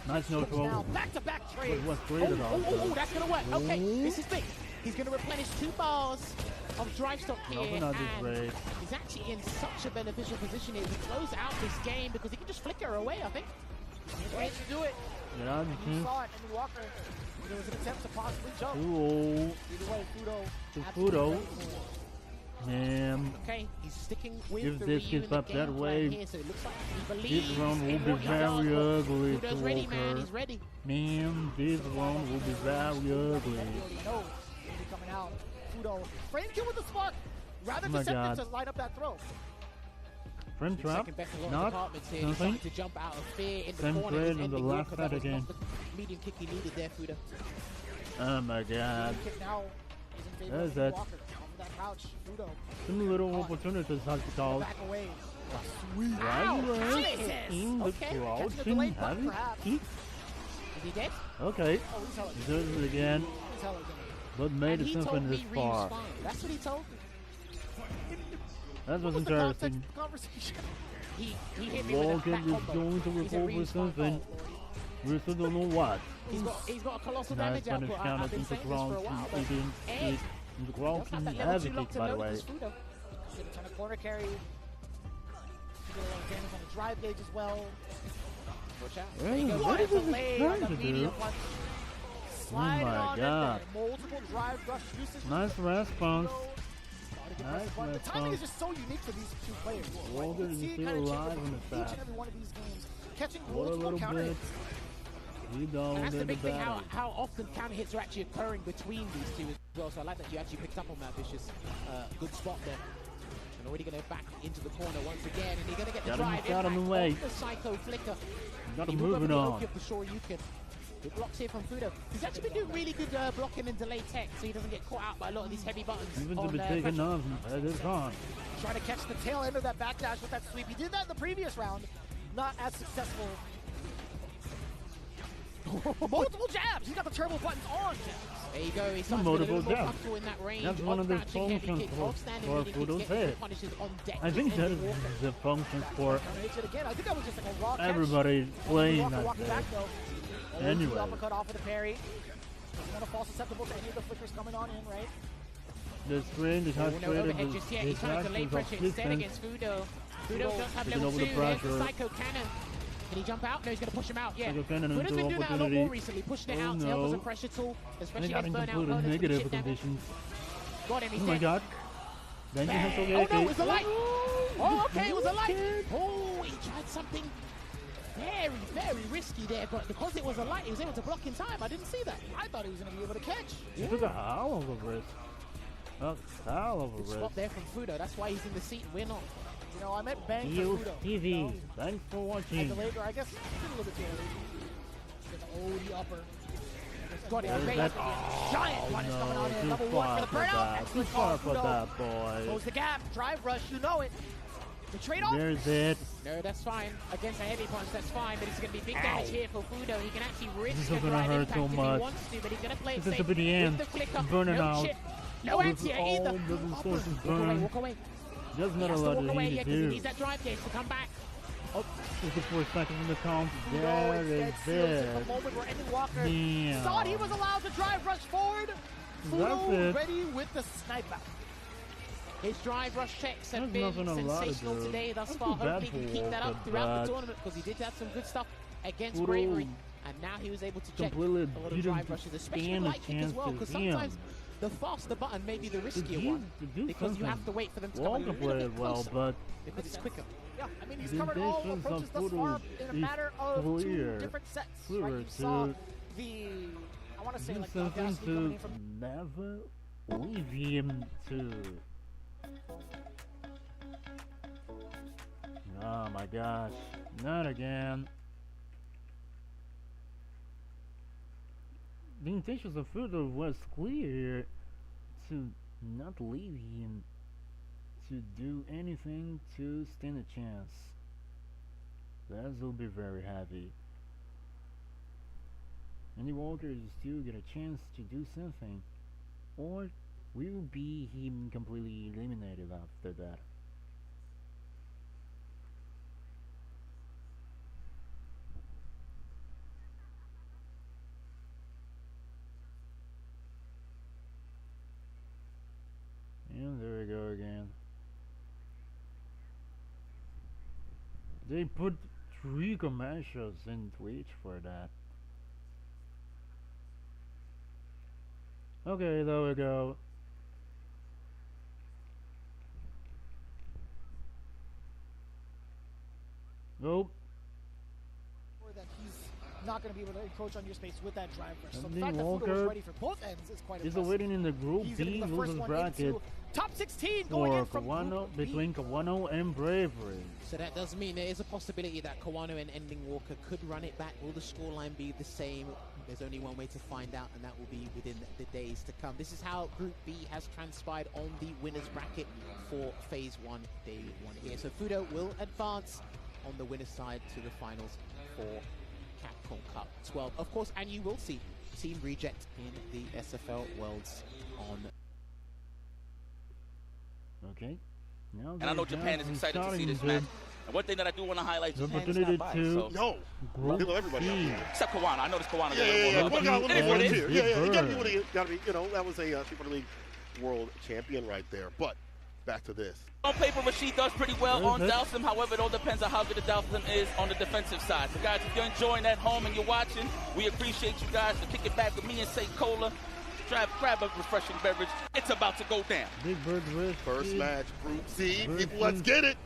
Nice no Now throw. back to back But trade. what's traded on? That's going to work. Okay, Oh. this is big. He's going to replenish 2 bars of drive stock here. Nothing on this and raid. he's actually in such a beneficial position here to close out this game because he can just flicker away, I think. Way to do it. Get out of You the saw it, and Walker. There was an attempt to possibly jump. 2-0 Either way, Fudo. to absolutely Fudo. ready for it. Man, Okay, he's sticking with If the this Ryu gets in the up that game plan way, here, so it looks like he believes this round will in be what he very does, but ugly to Fudo's ready, man. Walker. He's ready. Man, this one will be very ugly. He already knows he'll be coming out. Fudo. Frame kill with the spark. Rather Oh my deceptive God. to line up that throw. Frame trap, Second best of all not departments here. He's something. starting to jump out of fear in the Same corner. trade He's in the ending last Walker. set That was again. not the medium kick he needed there, Fudo. Oh my God. Kick now is in favor There's of that. Walker. Off of that crouch. Fudo. Some little opportunities has to call. Back away. Ow, Right Jesus. in the Okay, catching a crouching delayed butt, heavy perhaps. kick. Is he dead? Okay, Oh, he's hella he good. does it again, He's hella good. but made And it he told something me this Ryu's far. fine. That's what he told me. That was What was the context interesting. of the conversation? He hit me with a Walker back is combo. going to He said recover Ryu's fine. something. We still don't know what. He's got a colossal Nice damage punish output. counter I've been into saying this for a crouching, while, but eating, Ed eat, into does have crouching that level heavy 2 lock kick, to by the load way. with Fudo. Gonna turn a corner carry. Get a little damage on the drive gauge as well. Watch out. Yeah, There you go. what is What a this delay trying on the to do? medium punch. Slide my on in God. there. Multiple drive rush usage. Nice response. Nice The timing response. is just so unique for these two players. Walker You is see it still kinda change alive with in the each fast. and every one of these games. Catching What a multiple little counter bit. hits. He And that's the dominated the big thing, battle. how often counter hits are actually occurring between these two as well. So I like that you actually picked up on that, Vicious. Good spot there. And already going to back into the corner once again. And you're going to get the Gotta drive move out of the impact way. off the Psycho Flicker. Gotta He will move go for it the on. Oki of the Shoryuken. Good blocks here from Fudo. He's actually been doing really good blocking and delay tech, so he doesn't get caught out by a lot of these heavy buttons. Even to on, be taken off, that is on. Trying to catch the tail end of that backdash with that sweep. He did that in the previous round. Not as successful. Multiple jabs. He's got the turbo buttons on. There you go. He's starting to get a little more comfortable in that range. That's one of the functions for Fudo's head. I think that is the function for I think that was just like a raw catch. everybody playing that Walking back day. though. Anyway. Uppercut off of the parry. Doesn't want to fall susceptible to any of the flickers coming on in, right? The screen is not No overhead just yet. He's trying to delay pressure instead against Fudo. Fudo does have level 2. There's the Psycho Cannon. Can he jump out? No, he's going to push him out. Yeah. Fudo's been doing that a lot more recently. Pushing it out to help as a pressure tool, especially against burnout opponents. Negative conditions. Got him. He's Oh my dead. god. Then you have to Oh no, it was a light. Oh, okay, it was a light. Dead. Oh, he tried something very, very risky there, but because it was a light, he was able to block in time. I didn't see that. I thought he was going to be able to catch. He took a hell of a risk. A hell of a Good risk. spot there from Fudo. That's why he's in the seat. We're not. You know, I meant bang for Yield Fudo. TV. You know, Thanks for I watching. delayed, or I guess a little bit too early. Oh, the upper. Got it. There's Okay. that. Giant punish coming on in. Too Level 1 far for the for burnout. that. Too Excellent far call, for Fudo. that, boy. Close the gap. Drive rush, you know it. The trade-off. There's it. No, that's fine. Against a heavy punch, that's fine. But it's going to be big damage here for Fudo. He can actually risk This a is gonna drive hurt impact so if he much. wants to, but he's going to play it This is safe the end. with the flicker. Burning no out. chip. No anti either. All the sources Walk burn. away. There's He not a has to lot walk that away, he yeah, can because he do. needs that drive gauge to come back. Oh, 54 seconds in the count. No, There instead is seals at it. the moment where Eddie Walker Damn. thought he was allowed to drive rush forward. That's Fudo it. ready with the sniper. His drive rush checks have There's been nothing allowed to sensational do. today thus Not far. too bad Hopefully he can for keep that up Walker, throughout the but tournament because he did have some good stuff against Fudo Bravery. And now he was able to check completely a lot of didn't drive rushes, especially stand with a light kick as chance well, to because him. sometimes the faster button may be the riskier do one because you have to wait for them to come a Walker little played bit well, closer but because it's quicker. Yeah, I mean, he's the covered all intentions approaches of thus Fudo far in a is matter of two clear. different sets. Clear Right? You saw to the, I want to say do like the something audacity coming in to from never leave him to. Oh my gosh, not again. The intentions of Fudo was clear to not leave him to do anything to stand a chance. That will be very heavy. Andy Walker is still get a chance to do something, or will be him completely eliminated after that. And there we go again. They put 3 commercials in Twitch for that. Okay, there we go. Nope. that he's not going to be able to encroach on your space with that drive rush. So the Andy fact that Fudo Walker was ready for both ends is quite He's impressive. waiting in the Group He's going to B be the first losers one bracket into top 16 going for in from Kawano, Group B. between Kawano and Bravery. So that does mean there is a possibility that Kawano and Ending Walker could run it back. Will the scoreline be the same? There's only one way to find out, and that will be within the days to come. This is how Group B has transpired on the winners bracket for Phase 1, Day 1 here. So Fudo will advance on the winner's side to the finals for Capcom Cup 12. Of course, and you will see Team Reject in the SFL Worlds on. Okay. Now And I know Japan is excited to see this match. And one thing that I do want to highlight, The Japan is opportunity not to biased, so No. Group They let everybody out B. there. except Kawano. I noticed Kawano. Yeah. But Well, God, it is what it is. Yeah. You gotta be Bird. what you gotta be. You know, that was a Super League World Champion right there. But back to this. On paper, Rashid does pretty well Where on is it? Dalsum. However, it all depends on how good the Dalsum is on the defensive side. So, guys, if you're enjoying at home and you're watching, we appreciate you guys to kick it back with me and say cola. Grab a refreshing beverage. It's about to go down. Big Bird with First Big match, Group C. Bird People, let's Team. get it.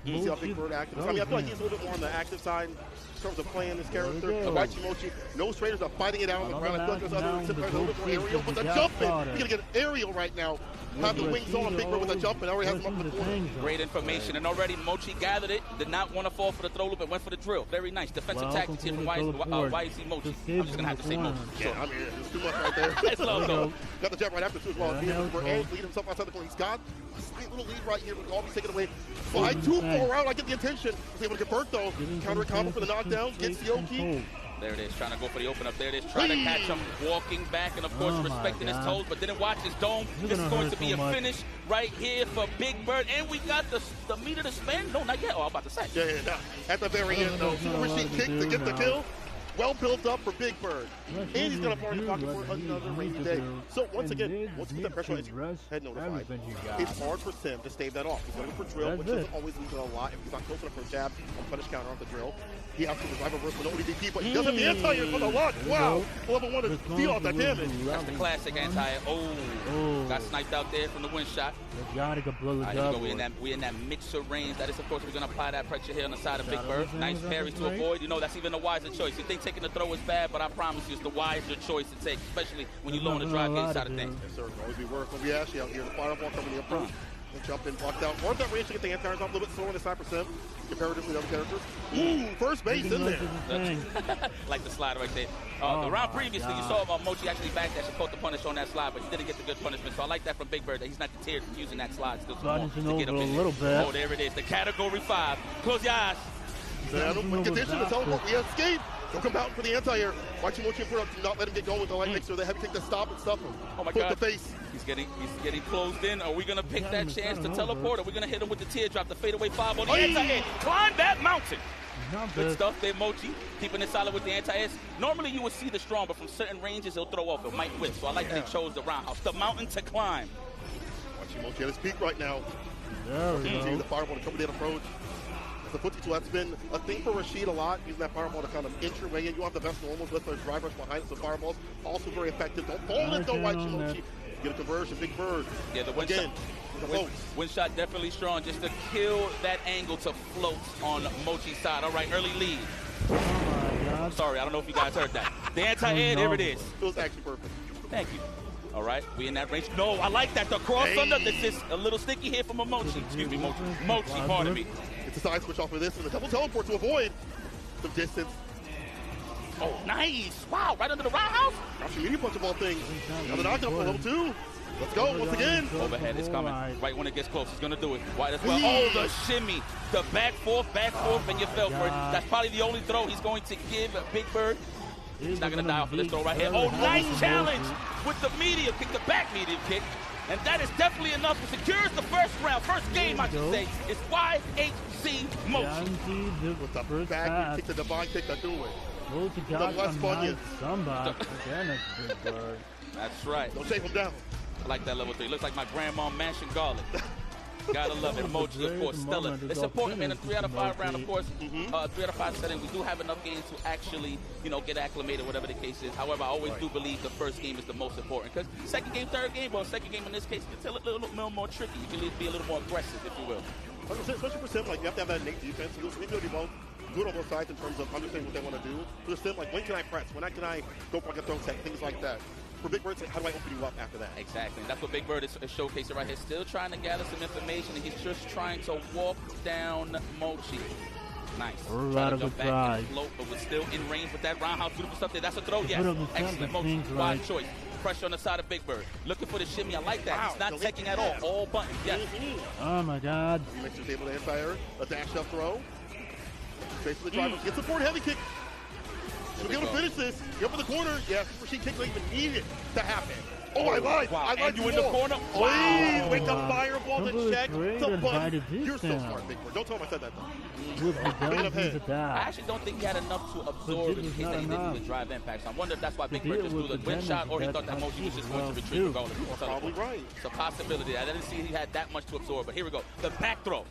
You see how Big Bird active. I mean, I feel like he's a little bit more on the active side in terms of playing this character. Waichi Mochi, no straighters are fighting it out on the ground. I feel like there's other a little bit more aerial, but the jumping. You're going to get an aerial right now. Have the wings on Big Bird with a jump and already has him up in the corner. Great information, and already Mochi gathered it. Did not want to fall for the throw loop, but went for the drill. Very nice defensive tactics here from YC Mochi. I'm just gonna have to say Mochi. Yeah, I mean, it's too much right there. It's low though. Got the jump right after too as well. And lead himself outside the corner. He's got a slight little lead right here, but Galby's taken away. 5-2-4 out. I get the attention. Was able to convert though. Counter combo for the knockdown. Gets the Oki. There it is, trying to go for the open up. There it is, trying to catch him, walking back, and of course respecting his toes, but didn't watch his dome. This is going to be a finish right here for Big Bird, and we got the meat of the spin. No, not yet. Oh, I'm about to say. Yeah. At the very end, though, super machine kick to get the kill. Well built up for Big Bird. And he's going to fire in the pocket for another rainy day. So once again, once you put that pressure on his head notified, it's hard for Sim to stave that off. He's going for drill, which doesn't always lead to a lot. If he's not close enough for a jab on punish counter off the drill, he has to revive a reverse with no EDP, but he does have the anti-air for the lock. Wow. Level 1 to deal off that damage. That's the classic anti-air. Oh, got sniped out there from the wind shot. Gotta go blow the double. We're in that mixer range. That is, of course, we're going to apply that pressure here on the side of Big Bird. Nice parries to avoid. You know, that's even a wiser choice. You think taking the throw is bad, but I promise you it's the wiser choice to take, especially when you're low on the drive gate side of things. Yes, sir. Always be worth it. We actually out here. The fireball coming the approach. Jump in, blocked out. Or that range to get the anti-airs off a little bit slower in the side percent comparatively to other characters. First base in there. Like the slide right there. The round previously, you saw Mochi actually backdash and caught the punish on that slide, but he didn't get the good punishment. So I like that from Big Bird, that he's not deterred from using that slide still to get him in. Oh, there it is. The category 5. Close your eyes. With condition to teleport, we escape. Don't come out for the anti-air. Waichi Mochi and Pura, do not let him get going with the light mixer. They have to take the stop and stuff him. Oh my God. The face. He's getting closed in. Are we going to pick that chance to teleport? Are we going to hit him with the teardrop, the fadeaway 5 on the anti-air? Climb that mountain. Good stuff there, Mochi. Keeping it solid with the anti-airs. Normally you would see the strong, but from certain ranges he'll throw off. It might whip. So I like that he chose the roundhouse. The mountain to climb. Waichi Mochi at his peak right now. There we go. The fireball to cover that approach. The foot tool, that's been a thing for Rashid a lot, using that fireball to kind of inch your way in. You have the best normals with those drivers behind us. The fireballs also very effective. Don't fall in it though, Waichi Mochi. Get a conversion, Big Bird. Yeah, the wind shot definitely strong, just to kill that angle to float on Mochi's side. All right, early lead. Oh sorry, I don't know if you guys heard that. The anti-air, there it is. It was actually perfect. Thank you. All right, we in that range. No, I like that. The cross under. This is a little sticky here from a Mochi. Excuse me, Mochi. Mochi, pardon me. It's a side switch off of this and a double teleport to avoid some distance. Oh, nice. Wow, right under the roundhouse. Actually, medium punch of all things. Now the knockout for level 2. Let's go once again. Overhead is coming. Right when it gets close, he's going to do it. Wide as well. Oh, the shimmy. The back forth, and you fell for it. That's probably the only throw he's going to give Big Bird. He's not going to die off of this throw right here. Oh, nice challenge with the medium kick, the back medium kick. And that is definitely enough to secure the first round. First game, I should say, is YHC Mochi. With the back, kick, the divine kick, to do it. The less Bunyan. That's right. Don't shake him down. I like that level 3. Looks like my grandma mashing garlic. Gotta love it. Mochi, of course, stellar. It's important in a 3 out of 5 round, of course. 3 out of 5 setting. We do have enough games to actually, get acclimated, whatever the case is. However, I always do believe the first game is the most important. Because second game, third game, second game in this case, it's a little more tricky. You can be a little more aggressive, if you will. 100%, especially for Sim, like, you have to have that innate defense. We do both. Good on both sides in terms of understanding what they want to do. For Sim, like, when can I press? When can I go for like a throw tech? Things like that. For Big Bird, how do I open you up after that? Exactly. That's what Big Bird is showcasing right here. Still trying to gather some information, and he's just trying to walk down Mochi. Nice. Trying to jump back and float, but we're still in range with that roundhouse. Beautiful stuff there. That's a throw, yes. Excellent, Mochi. Wide choice. Pressure on the side of Big Bird. Looking for the shimmy. I like that. Wow. He's not taking at all. All buttons, yes. Oh, my God. He makes his able to anti-air. A dash up throw. Straight to the driver. Gets the forward heavy kick. We'll be able to finish this. Get up in the corner. Yeah, machine kick don't even need it to happen. Oh, I lied. Wow. I lied. You in the corner? Wow. Wait, the fireball to check the button. You're so smart, Big Bird. Don't tell him I said that, though. I actually don't think he had enough to absorb in case that he didn't do the drive impact. So I wonder if that's why Big Bird just threw the wind shot, or he thought that Mochi was just going to retreat regardless. Probably right. It's a possibility. I didn't see he had that much to absorb, but here we go. The back throw.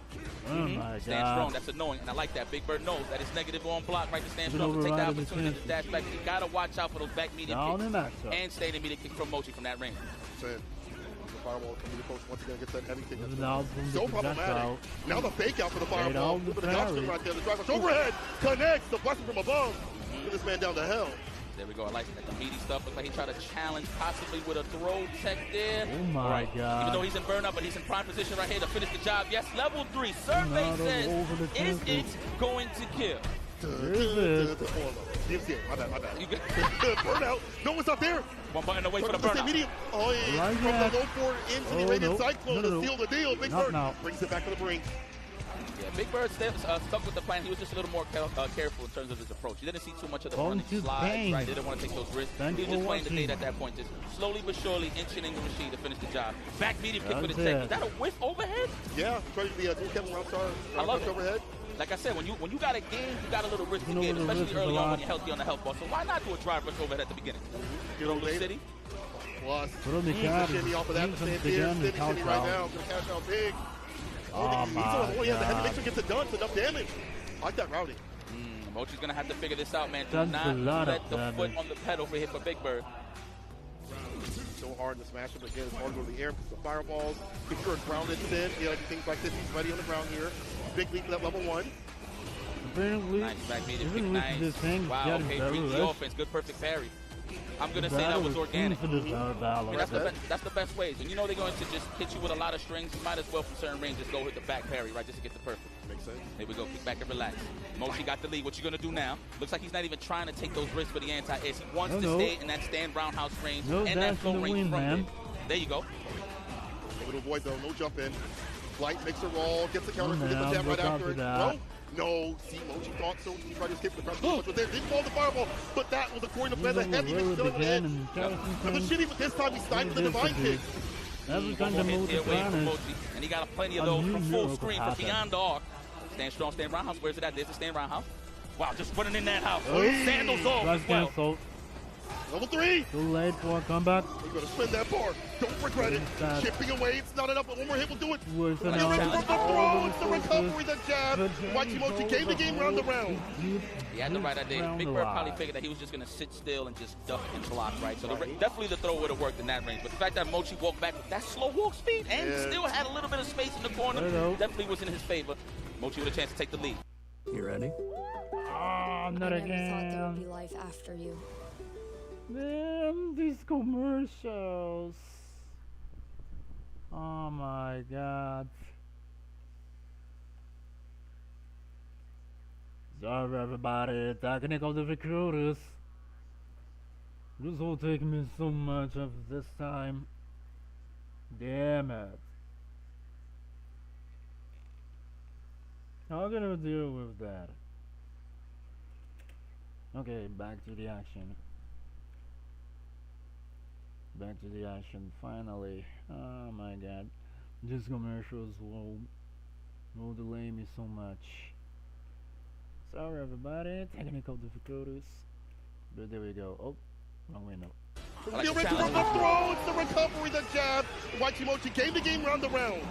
Oh my God. Stand strong. That's annoying, and I like that. Big Bird knows that it's negative on block, right? To stand strong, to take the opportunity to dash back. You got to watch out for those back medium kicks and stay in medium kick from Mochi from that range. fireball from the approach once again gets that heavy kick. So problematic. Now the fake out for the fireball. the Look at the option right there. The driver overhead connects the blessing from above. Put this man down to hell. There we go. I like that. The meaty stuff. Looks like he tried to challenge possibly with a throw tech there. Oh my God. Even though he's in burnout, but he's in prime position right here to finish the job. Yes, level 3. Survey says, is it going to kill? My bad. Burnout. No, it's not there. One button away for the burnout. Medium. Oh, yeah. From the low forward into the radiant cyclone to seal the deal. Big Bird brings it back to the brink. Yeah, Big Bird stuck with the plan. He was just a little more careful in terms of his approach. He didn't see too much of the running slides, right? He didn't want to take those risks. He was just playing the date at that point, just slowly but surely inching in the machine to finish the job. Back medium kick for the tech. Is that a whiff overhead? Yeah, trying to be a Kevin Roundstar. I love it. Overhead. Like I said, when you got a game, you got a little risk to game, especially early on when you're healthy on the health ball. So why not do a drive rush overhead at the beginning? You know, City. Plus, he's the shimmy off of that to stand here. Steady shimmy right now. Gonna cash out big. Oh my God. He has the heavy mixer, gets it done. It's enough damage. I like that routing. Mochi's gonna have to figure this out, man. Do not let the foot on the pedal for hit for Big Bird. So hard to smash him, but again, it's hard to go to the air because the fireballs. If you're grounded thin, things like this, he's ready on the ground here. Big lead for that level 1. Nice back medium kick, nice. Wow, okay, read the offense. Good perfect parry. I'm going to say that was organic. I mean, that's the best ways. When you know they're going to just hit you with a lot of strings, you might as well from certain range just go hit the back parry, right, just to get the perfect. Makes sense. Here we go, kick back and relax. Mochi got the lead. What you going to do now? Looks like he's not even trying to take those risks for the anti-ace. He wants to stay in that stand roundhouse range and that flow range from him. There you go. A little void though, no jump in. Light makes a roll, gets the counter, gets the jab right after it. No, see, Mochi thought so. He tried to escape the pressure, but there didn't fall the fireball. But that was according to plan. The heavy mix still in but the shitty, but this time he stifled the divine kick. Every time the move is and he got plenty of those from full screen from beyond the arc. Stand strong, stand roundhouse. Where's it at? There's the stand roundhouse. Wow, just running in that house. Sandals off as well. Level 3. Too late for a comeback. You're going to spin that bar. Don't regret it. Chipping away. It's not enough, but one more hit will do it. It's the throw. It's the recovery, the jab. Mochi gave the game round and round. He had the right idea. Big Bird probably figured that he was just going to sit still and just duck and block, right? So definitely the throw would have worked in that range. But the fact that Mochi walked back with that slow walk speed and still had a little bit of space in the corner definitely was in his favor. Mochi with a chance to take the lead. You ready? Not again. I never thought there would be life after you. Damn, these commercials. Oh my God. Sorry everybody, technical difficulties. This will take me so much of this time. Damn it. How can I deal with that? Okay, back to the action. Back to the action, finally. Oh my God. These commercials will delay me so much. Sorry everybody, technical difficulties. But there we go. Oh, wrong window. The original throw, it's the recovery, the jab. Mochi gave the game round and round.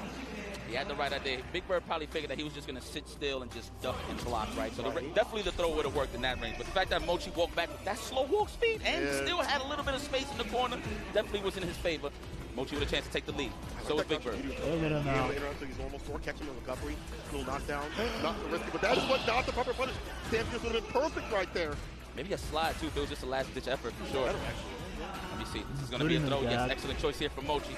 He had the right idea. Big Bird probably figured that he was just going to sit still and just duck and block, right? So definitely the throw would have worked in that range. But the fact that Mochi walked back with that slow walk speed and still had a little bit of space in the corner definitely was in his favor. Mochi with a chance to take the lead. So is Big Bird. He's almost for catching the recovery. Little knockdown. Not the risky, but that is what not the proper punish. Sam just would have been perfect right there. Maybe a slide too if it was just a last ditch effort for sure. Let me see. This is going to be a throw. Yes, excellent choice here from Mochi.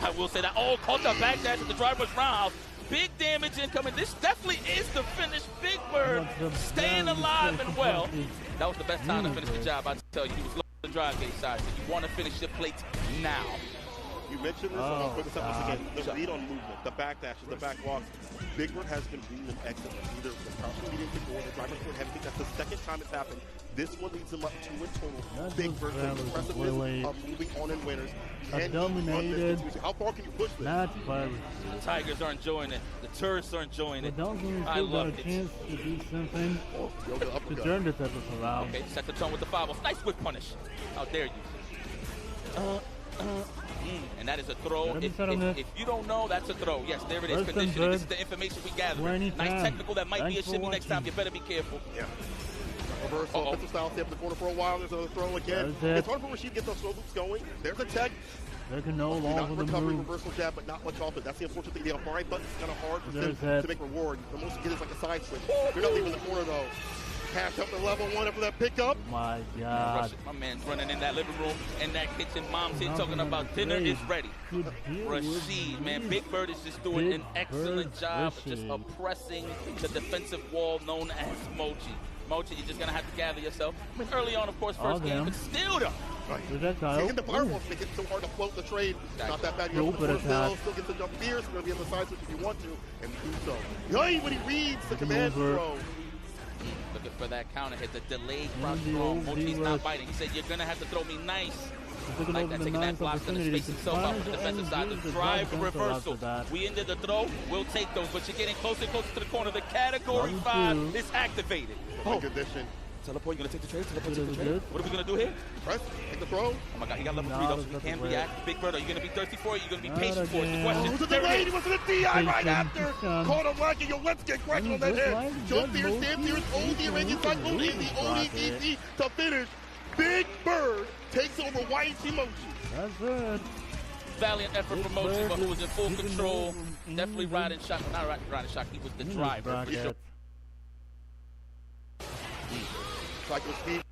I will say that. Oh, caught the backdash at the driver's roundhouse. Big damage incoming. This definitely is the finish. Big Bird staying alive and well. That was the best time to finish the job, I tell you. He was low on the drive gate side, so you want to finish your plate now. You mentioned this, I'll bring this up once again. The lead on movement, the backdashes, the back walks. Big Bird has been reading them excellently. Either the crouching medium kick or the driver's foot heavy kick. That's the second time it's happened. This one leads him up 2 in total. Big Bird has the impressiveness of moving on in winners. Dominated. How far can you push this? The Tigers are enjoying it. The tourists are enjoying it. I love it. Chance to do something to turn this episode around. Okay, set the tone with the 5-0. Nice whip punish. How dare you? And that is a throw. If you don't know, that's a throw. Yes, there it is. Conditioning. This is the information we gather. Nice technical. That might be a shimmy next time. You better be careful. Yeah. reversal, offensive style, stay up in the corner for a while. There's another throw again. It's hard for Rashid to get those throw loops going. There's a tech. There can no longer the recovery, move. reversal jab, but not much off it. That's the unfortunate thing. The right button's kind of hard for Sim to make reward. The most you get is like a side switch. You're not leaving the corner though. Cash up to level 1 after that pickup. My God. My man's running in that living room, in that kitchen. Mom's here talking about dinner is ready. Rashid, man, Big Bird is just doing an excellent job of just oppressing the defensive wall known as Mochi. Mochi, you're just going to have to gather yourself. I mean, early on, of course, first game, but still though. Taking the fireballs make it so hard to float the trade. Not that bad. You're able to still get the jump fierce. You're going to be able to side switch if you want to, and do so. Yay, when he reads the command throw. Looking for that counter hit, the delayed cross throw. Mochi's not biting. He said, you're going to have to throw me nice. Like that, taking that block, going to space himself out on the defensive side. The drive reversal. We ended the throw. We'll take those, but you're getting closer and closer to the corner. The category 5 is activated. Condition. Teleport, you going to take the trade? Teleport, take the trade. What are we going to do here? Press, take the throw. Oh my God, he got level 3 though, so he can react. Big Bird, are you going to be thirsty for it? Are you going to be patient for it? The question. Who's the lady? Was it a DI right after? Caught him lacking. Yo, let's get cracking on that head. Jump there, stand there. Old the Arabian cycle and the ODDC to finish. Big Bird takes over YC Mochi. That's it. Valiant effort from Mochi, but who was in full control. Definitely riding shot. Not riding shot, he was the driver. Cycle speed.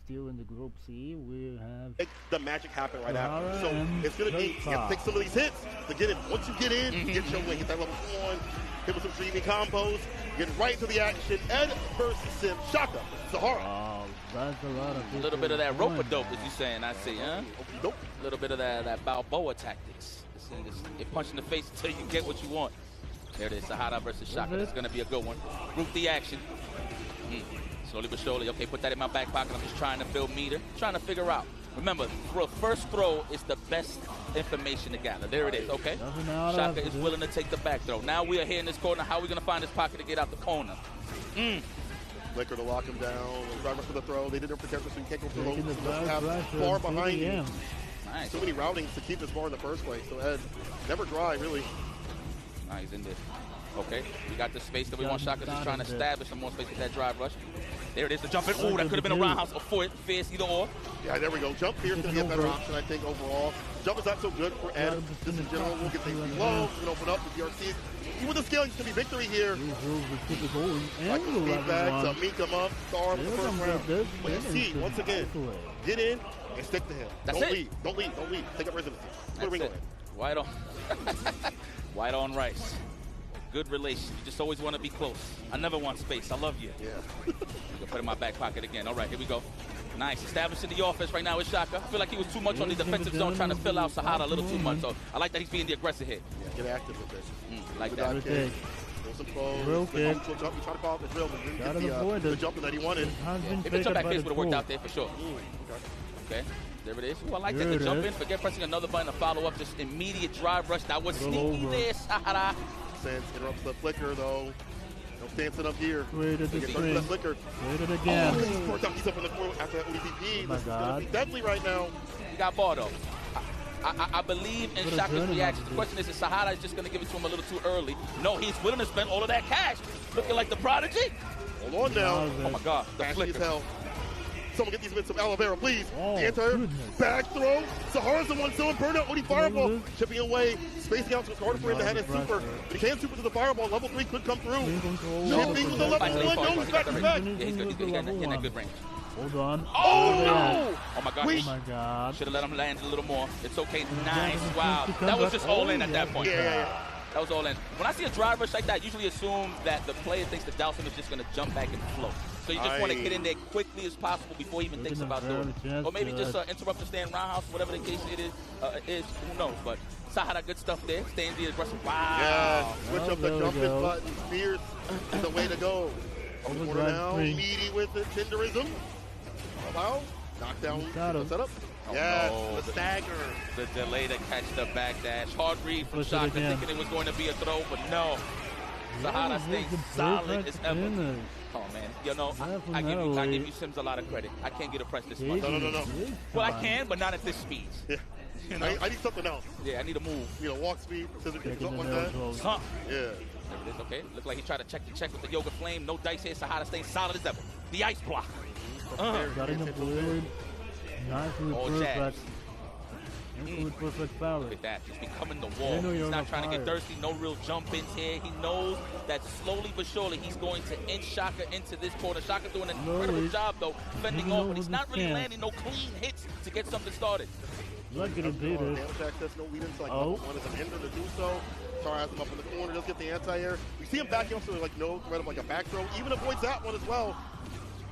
Still in the Group C, we have the magic happen right after. So it's going to be, you have to take some of these hits to get in. Once you get in, get your win, get that level 1, hit with some streaming combos, get right to the action. Ed versus Sim, Shaka, Sahara. Oh, that's a lot of a little bit of that rope-a-dope, as you saying, I see, huh? Nope. A little bit of that Balboa tactics. Get punched in the face until you get what you want. There it is, Sahara versus Shaka. It's going to be a good one. Group the action. Slowly but surely. Okay, put that in my back pocket. I'm just trying to build meter, trying to figure out. Remember, first throw is the best information to gather. There it is, okay? Shaka is willing to take the back throw. Now we are here in this corner. How are we going to find this pocket to get out the corner? Liquor to lock him down. Driver for the throw. They didn't protect us, so you can't go through those. Doesn't have far behind you. Nice. So many routings to keep this bar in the first place. So Ed, never dry, really. He's in there. Okay, we got the space that we want. Shaka just trying to establish some more space with that drive rush. There it is, the jump in. Ooh, that could have been a roundhouse or foot, fierce, either or. Yeah, there we go. Jump here is going to be a better option, I think, overall. Jump is not so good for Ed. Just in general, we'll get things below. We can open up the DRC. Even the scaling to be victory here. Like the feedback to meet them up. Star in the first round. But you see, once again, get in and stick to him. Don't leave. Don't leave. Don't leave. Take up residency. Put a ring on it. White on. White on rice. Good relation. You just always want to be close. I never want space. I love you. Yeah. I'm going to put it in my back pocket again. All right, here we go. Nice. Establishing the offense right now with Shaka. I feel like he was too much on the defensive zone, trying to fill out Sahara a little too much. So I like that he's being the aggressive hit. Yeah, get active with this. Like that. Throw some clothes. Real kick. You try to call it the drill, but didn't get the jumping that he wanted. If the jump back face would have worked out there for sure. Okay. There it is. Ooh, I like that. The jump in. Forget pressing another button to follow up. Just immediate drive rush. That was sneaky there, Sahara. Sense interrupts the flicker though. No dancing up here. Created the string. Flicker. Created again. He's up in the floor after that ODPP. Oh my God. It's deadly right now. He got ball though. I believe in Shaka's reaction. The question is Sahara is just going to give it to him a little too early. No, he's willing to spend all of that cash. Looking like the prodigy. Hold on now. Oh my God. The flicker. As hell. Someone get these men some aloe vera, please. Oh, the entire back throw. Sahara's the one still burnout. Odie fireball. Chipping away. Spacing out so it's harder for him to have his super. But he can super to the fireball. Level 3 could come through. Chipping with the level 1. No, he's back to back. Yeah, he's good. He's in that good range. Hold on. Oh, no! Oh, my God. Oh, my God. Should have let him land a little more. It's okay. Nice. Wow. That was just all in at that point. Yeah. That was all in. When I see a drive rush like that, I usually assume that the player thinks the Dowson is just going to jump back and float. So you just want to get in there quickly as possible before he even thinks about doing it. Or maybe just interrupt the stand roundhouse, whatever the case it is. Who knows? But Sahara, good stuff there. Staying the aggressive. Wow. Yeah. Switch up the jumping button. Fierce is the way to go. Over the corner now. Meaty with the tenderism. Wow. Knockdown. Setup. Yes, no, the stagger. The delay to catch the backdash. Hard read from Shaka, thinking it was going to be a throw, but no. Sahara stays solid as ever. Oh, man. You know, I give you Sims a lot of credit. I can't get oppressed this much. No. Well, I can, but not at this speed. Yeah. You know? I need something else. Yeah, I need a move. You know, walk speed, scissor kick, something like that. Huh. Yeah. There it is, okay. Looked like he tried to check the check with the Yoga Flame. No dice here. Sahara staying solid as ever. The ice block. Got in the blade. Nicely perfect. Absolutely perfect power. Look at that. He's becoming the wall. He's not trying to get thirsty. No real jump-ins here. He knows that slowly but surely he's going to inch Shaka into this corner. Shaka doing an incredible job, though, fending off, but he's not really landing no clean hits to get something started. Not gonna do this. Damage access, no lead into like one is an ender to do so. Tar has him up in the corner, does get the anti-air. We see him backing up, so like no threat of like a back throw. Even avoids that one as well.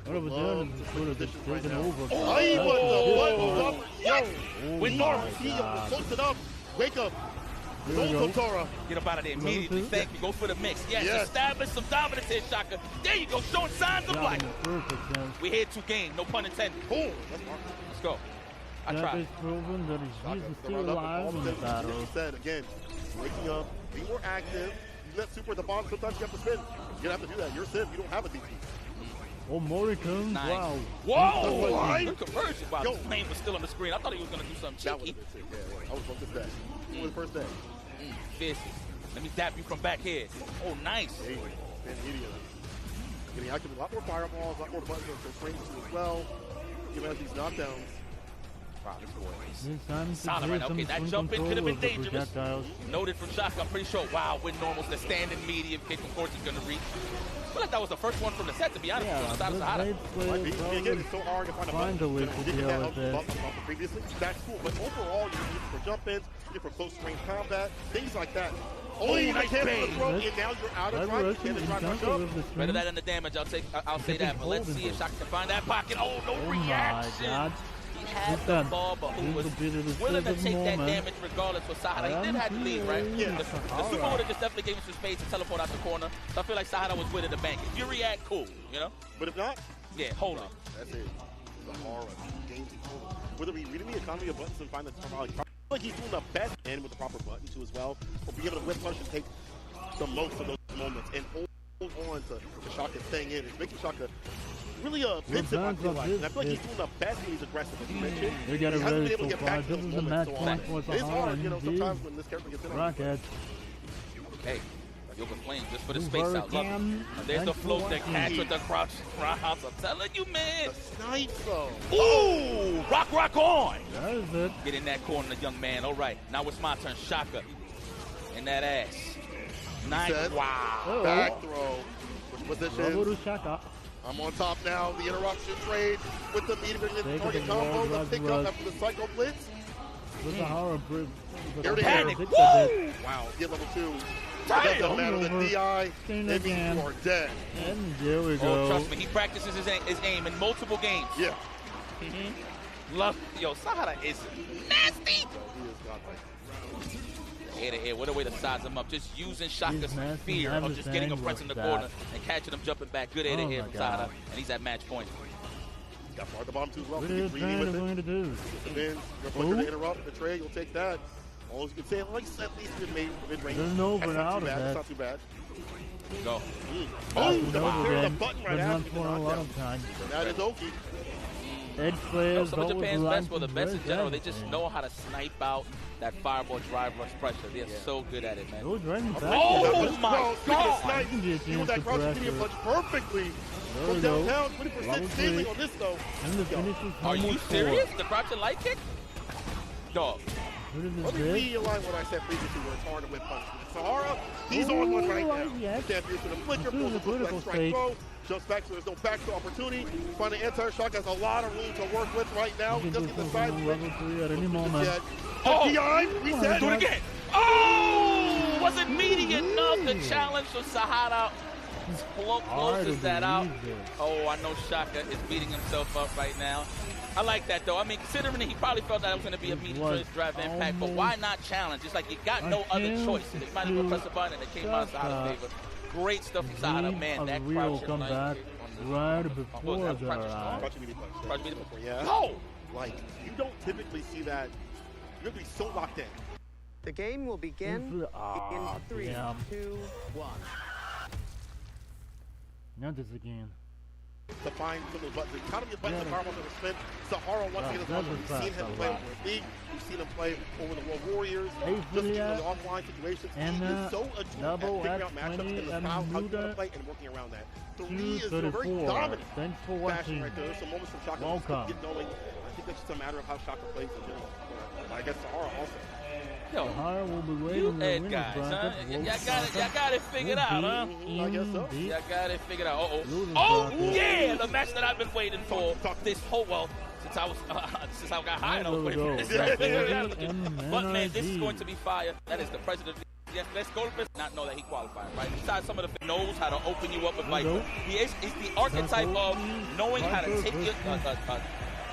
What have we done? Sort of just taken over. Oh, he was the button. Yo, with normal, he close enough. Wake up. Don't Tora. Get up out of there immediately. Thank you. Go for the mix. Yes, establish some dominance here, Shaka. There you go, showing signs of life. We here to gain, no pun intended. Boom. Let's go. I tried. Proven that he's still alive in the battle. He said again, waking up, be more active. You let super at the bottom. Sometimes you have to spin. You're gonna have to do that. You're Civ. You don't have a DP. Oh, Mori comes. Nice. Wow. Whoa! The conversion. Wow, the flame was still on the screen. I thought he was gonna do something cheeky. I was from this day. It was the first day. Vicious. Let me dap you from back here. Oh, nice. Hey, immediately. Getting active, a lot more fireballs, a lot more buttons for frames as well. Giving us these knockdowns. Wow, this is solid right now. Okay, that jump in could have been dangerous. Noted from Shaka. I'm pretty sure. Wow, with normals, the standing medium kick, of course, he's going to reach. I feel like that was the first one from the set, to be honest. Again, it's so hard to find a button. You did that up previously. That's cool, but overall, you need for jump-ins, you need for close range combat, things like that. Only you nice bang. And now you're out of drive. Better that than the damage. I'll say that. But let's see if Shaka can find that pocket. Oh, no reaction. He had the ball, but who was willing to take that damage regardless for Sahara. He did have to leave, right? Yeah. The super would have just definitely gave him some space to teleport out the corner. So I feel like Sahara was with it to bank. If you react, cool, you know? But if not, yeah, hold it. That's it. The horror of games in total. Whether we read the economy of buttons and find the like he's doing the best and with the proper button too as well. But be able to whip punch and take the most of those moments and hold on to Shaka staying in. It's making Shaka really offensive, I feel like. And I feel like he's doing the best when he's aggressive, as you mentioned. He hasn't been able to get back to those moments. So it's hard, you know, sometimes when this character gets in on it. Hey, Yoga Flame just for the space out. Love it. There's the float that catch with the crouch. I'm telling you, man. The snipe, though. Ooh, rock on. That is it. Get in that corner, young man. All right, now it's my turn. Shaka in that ass. Nice. Wow. Back throw. Which position? Shaka. I'm on top now. The interruption trade with the medium and target combo. The pickup after the Psycho Blitz. With the horror bridge. Panic. Woo! Wow. Get level 2. It doesn't matter the DI. It means you are dead. And there we go. Oh, trust me. He practices his aim in multiple games. Yeah. Love. Yo, Sahara is nasty. He is godlike. Here, what a way to size him up. Just using Shaka's fear of just getting a press in the corner and catching him jumping back. Good here from Sahara, and he's at match point. Got far at the bottom too as well. What is Sahara going to do? Then you're to interrupt the trade. You'll take that. All you can say, at least mid-range. There's no over out of that. That's not too bad. Go. The button right after the a lot of time. That is Oki. Edge players, some of Japan's best, well, the best in general, they just know how to snipe out that fireball drive rush pressure. They're so good at it, man. Oh my God! He with that cross medium punch perfectly from downtown. 20% ceiling on this, though. Are you serious? The crouch and light kick? Dog. Let me realign what I said previously where it's hard to whip punch. Sahara, he's on one right now. Can't use the flicker, pulls the quick strike throw, jumps back so there's no back to opportunity. Finding anti-shock has a lot of room to work with right now. He doesn't get the side level 3 at any moment. DI, reset. Do it again. Oh! Wasn't meaty enough to challenge so Sahara closes that out. Oh, I know Shaka is beating himself up right now. I like that, though. I mean, considering he probably felt that it was going to be a medium drive impact, but why not challenge? It's like you got no other choice. They might as well press a button and it came out of Sahara's favor. Great stuff from Sahara, man. That crouch come back right before the yeah. No! Like, you don't typically see that. You're going to be so locked in. The game will begin in 3, 2, 1. Not this again. to find some of those buttons. The economy of buttons, the power buttons are spent. Sahara once again is one. We've seen him play over the league. We've seen him play over the World Warriors. Just in the offline situations. He is so attuned at figuring out matchups in the style, how he's going to play, and working around that. 3 is a very dominant fashion right there. There's some moments from Shaka that get going. I think that's just a matter of how Shaka plays in general. I guess Sahara also. Yo, you Ed guys, huh? Y'all got it figured out, huh? I guess so. Y'all got it figured out. Oh, yeah, the match that I've been waiting for this whole, since I got hired, I was waiting for this. But man, this is going to be fire. That is the president. Yes, let's go to this. Not know that he qualified, right? Besides some of the knows how to open you up with Viper. He's the archetype of knowing how to take your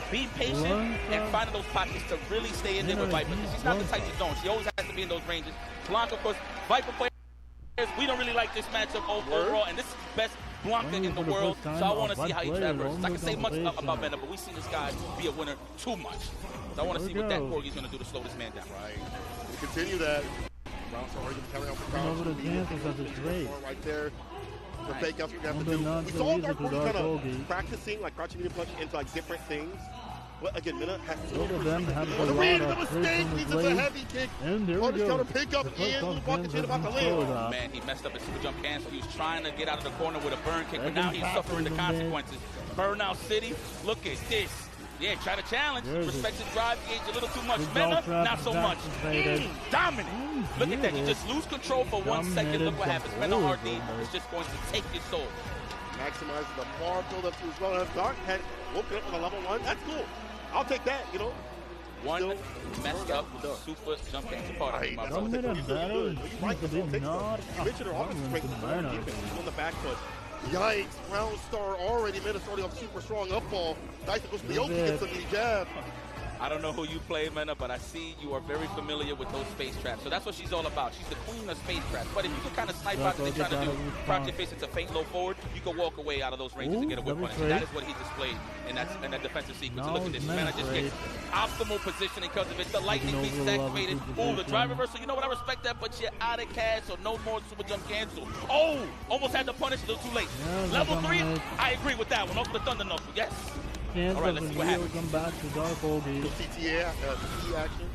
be patient and finding those pockets to really stay in there with Viper. She's not the type to zone. She always has to be in those ranges. Blanca, of course, Viper players, we don't really like this matchup overall, and this is the best Blanca in the world, so I want to see how he traverses. I can say much about Mena, but we see this guy be a winner too much. So I want to see what that Corgi's going to do to slow this man down. Right. We continue that. Brown's already carrying out the crowd. Right there. The fake outs we have to do. We saw Dark Corgi kind of practicing, like crouching medium punch into like different things. But again, Mena has to Both of them have a the lot read, of the mistake, needs a heavy kick. And there we Punish go. counter pick up and the bucket chain about to land. Man, he messed up his super jump cancel. He was trying to get out of the corner with a burn kick, but now he's suffering the consequences. Burnout City, look at this. Yeah, try to challenge. Respect his drive gauge a little too much. Mena, not so much. Dominant. Look at that. You just lose control for 1 second. Look what happens. Mena RD is just going to take your soul. Maximizing the bar build up to as well. Dark had woken up with a level 1. That's cool. I'll take that, you know. One messed up super jump cancel part of it. You mentioned her offensive strength on the back foot. Yikes, Round Star already made us starting off super strong up ball. Nice to go to the open, get some jab. I don't know who you play, Mena, but I see you are very familiar with those space traps. So that's what she's all about. She's the queen of space traps. But if you can kind of snipe out what they're trying to do, crouch your face into feint low forward, you can walk away out of those ranges and get a whip punish. And that is what he displayed in that defensive sequence. So look at this. Mena just gets optimal positioning because of it. The lightning beat is activated. Ooh, the drive reversal. You know what? I respect that, but you're out of cash, so no more super jump cancel. Oh, almost had to punish. A little too late. Level 3, I agree with that one. Off the Thunder Knuckle. Yes. All right, let's see what happens. Come back to Dark Corgi. CTA action.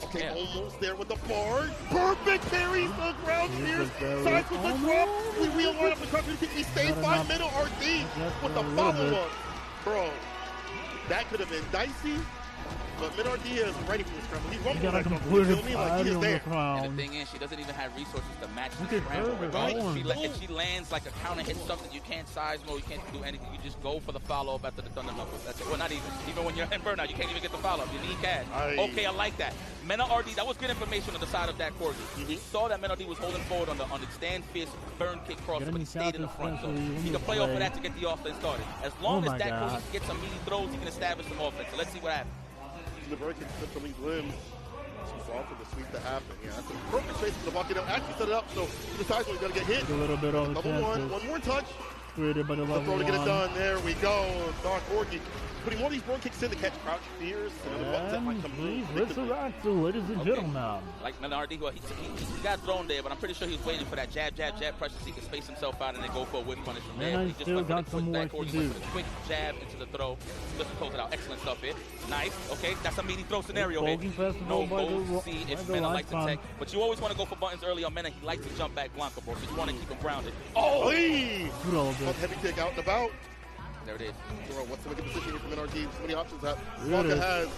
Okay, almost there with the bar. Perfect parries, the ground spears. Sides with the drop. We realign up the crowd. We stay 5 minute RD with the follow-up. Bro, that could have been dicey. But Mid-RD is ready for this crowd. He's running like he is there. And the thing is, she doesn't even have resources to match this scramble. Right? If she lands like a counter hit something, you can't size mode, you can't do anything. You just go for the follow-up after the Thunder Knuckles. That's it. Well, not even. Even when you're in burnout, you can't even get the follow-up. You need cash. Okay, I like that. Mena-RD, that was good information on the side of that Corgi. He saw that Mena-RD was holding forward on the stand fist burn kick cross, but he stayed in the front. So he can play off of that to get the offense started. As long as that Corgi gets some meaty throws, he can establish some offense. So let's see what happens. The bird can slip from these limbs. She's off for the sweep to happen. Yeah, that's a perfect space for the bucket. Actually set it up, so he decides when he's going to get hit. A little bit on the one more touch. Created by the level throw to get it done. There we go. Dark Corgi putting more of these burn kicks in to catch crouch fears and other buttons that might come through. Ladies and gentlemen. Like Mena-RD, well, he got thrown there, but I'm pretty sure he was waiting for that jab pressure so he can space himself out and then go for a whip punish from there. And he still got some more to do. With a quick jab into the throw. Just to close it out. Excellent stuff here. Nice. Okay, that's a meaty throw scenario here. No goals. See if Mena likes to tech. But you always want to go for buttons early on Mena. He likes to jump back Blanca, bro. So you want to keep him grounded. Oh! Heavy kick out and about. There it is. What's the wicked position here from NRG? So many options that Blanca has.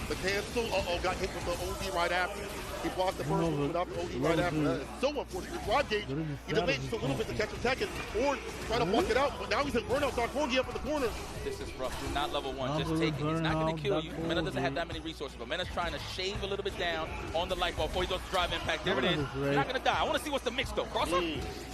The cancel. Got hit with the OD right after. He blocked the first one without the OD right after. That is so unfortunate. The drive gauge either waits just a little bit to catch him second or try to block it out. But now he's in burnout. Dark Corgi up in the corner. This is rough. You're not level 1. Just take it. He's not going to kill you. Mena doesn't have that many resources, but Mena's trying to shave a little bit down on the light ball before he goes to drive impact. There it is. You're not going to die. I want to see what's the mix, though. Crosser?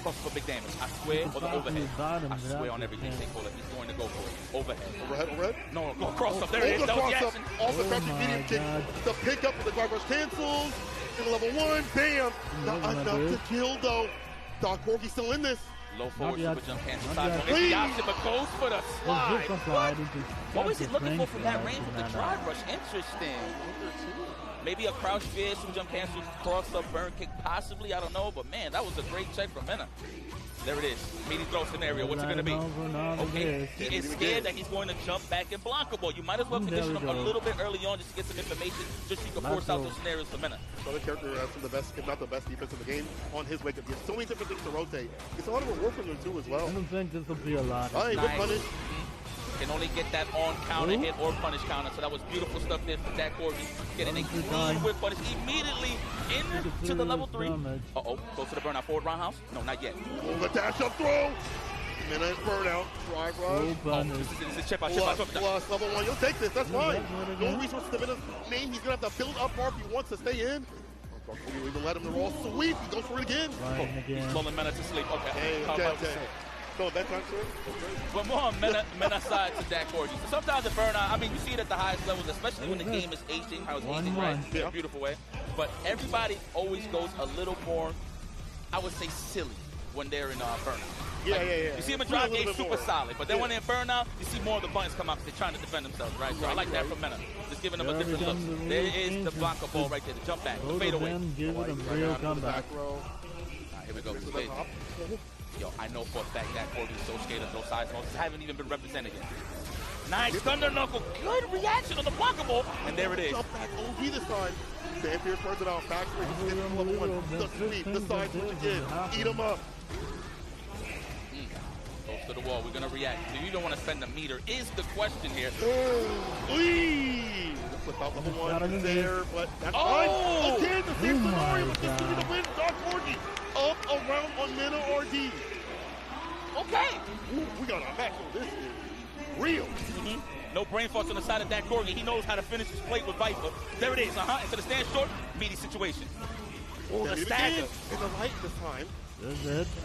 Crosser for big damage. I swear, or the overhead. I swear on everything they call it. He's going to go for it. Overhead. No, go cross up. There it is. That was Jackson. Off the crouching medium kick. The pickup of the guard rush cancels. In level 1, bam! Not enough to kill though. Dark Corgi still in this. Low forward Not super yet. jump cancel. Not yet. It's the option, but goes for the It's slide. just a slide. It's just What was he just looking for range from that slide range with the and drive rush? Interesting. Maybe a crouch fear, super jump cancel, cross up, burn kick, possibly. I don't know, but man, that was a great check from Mena. There it is. Meaty throw scenario. What's it going to be? Okay, he is scared that he's going to jump back and block a ball. You might as well condition him a little bit early on just to get some information, just so you can force out those scenarios for Mena. Other character has some of the best, if not the best defense in the game on his wake up. He has so many different things to rotate. It's a lot of reward from him too as well. I don't think this will be a lot. All right, good Nice. punish. Can only get that on counter hit or punish counter. So that was beautiful stuff there for Dak Corgi. Getting a clean whip punish immediately into the level 3. Uh-oh, goes to the burnout forward roundhouse. No, not yet. Oh, the dash up throw. Mena is burnout. Drive rush. This is chip out, chip out, chip out. Plus, level 1. You'll take this. That's fine. No resources to Mena's main. He's going to have to build up more if he wants to stay in. We even let him roll sweep. He goes for it again. He's lulling Mena to sleep. Okay. Okay. No, that time, sir. But more on Mena side to Dak Corgi. Sometimes the burnout, I mean, you see it at the highest levels, especially when the game is aging, how it's aging, right? In a beautiful way. But everybody always goes a little more, I would say, silly when they're in burnout. Yeah. You see them in drive game super solid, but then when they're in burnout, you see more of the buttons come out because they're trying to defend themselves, right? So I like that from Mena. Just giving them a different look. There is the blocker ball right there, the jump back, the fadeaway. Give it a real comeback. Here we go. Yo, I know for a fact that Corgi is so scared of those size moves. Haven't even been represented yet. Nice thunder knuckle. Good reaction on the blocker ball. And there it is. Jump back OG this time. Dan Pierce burns it out. Factory. He's getting level 1. The sweep. The side switch again. Eat him up. Goes to the wall. We're going to react. Do you don't want to spend a meter is the question here. Flip out level 1 there, but that's fine. Again, the same scenario, but this could be the win. Dark Corgi up around on Mena RD. Okay. Ooh, we got a match. This is real. No brain farts on the side of that Corgi. He knows how to finish his plate with Viper. There it is. Instead of stand short, meaty situation. Oh, the stagger. In the light this time.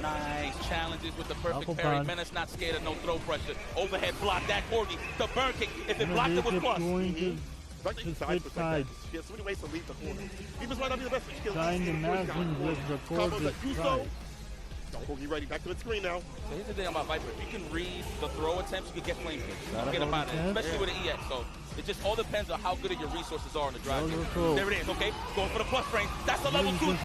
Nice challenges with the perfect parry. Menace not scared of no throw pressure. Overhead block. That Corgi. The burn kick. If it blocked, it was plus. Side. He has so many ways to leave the corner. He might not be the best for skills. Trying to imagine with the Corgi side. Corgi ready. Back to the screen now. So here's the thing about Viper. If you can read the throw attempts, you can get flame kick. Get about it, especially with an EX. So it just all depends on how good your resources are in the drive. There it is. Okay, going for the plus frame. That's a level 2.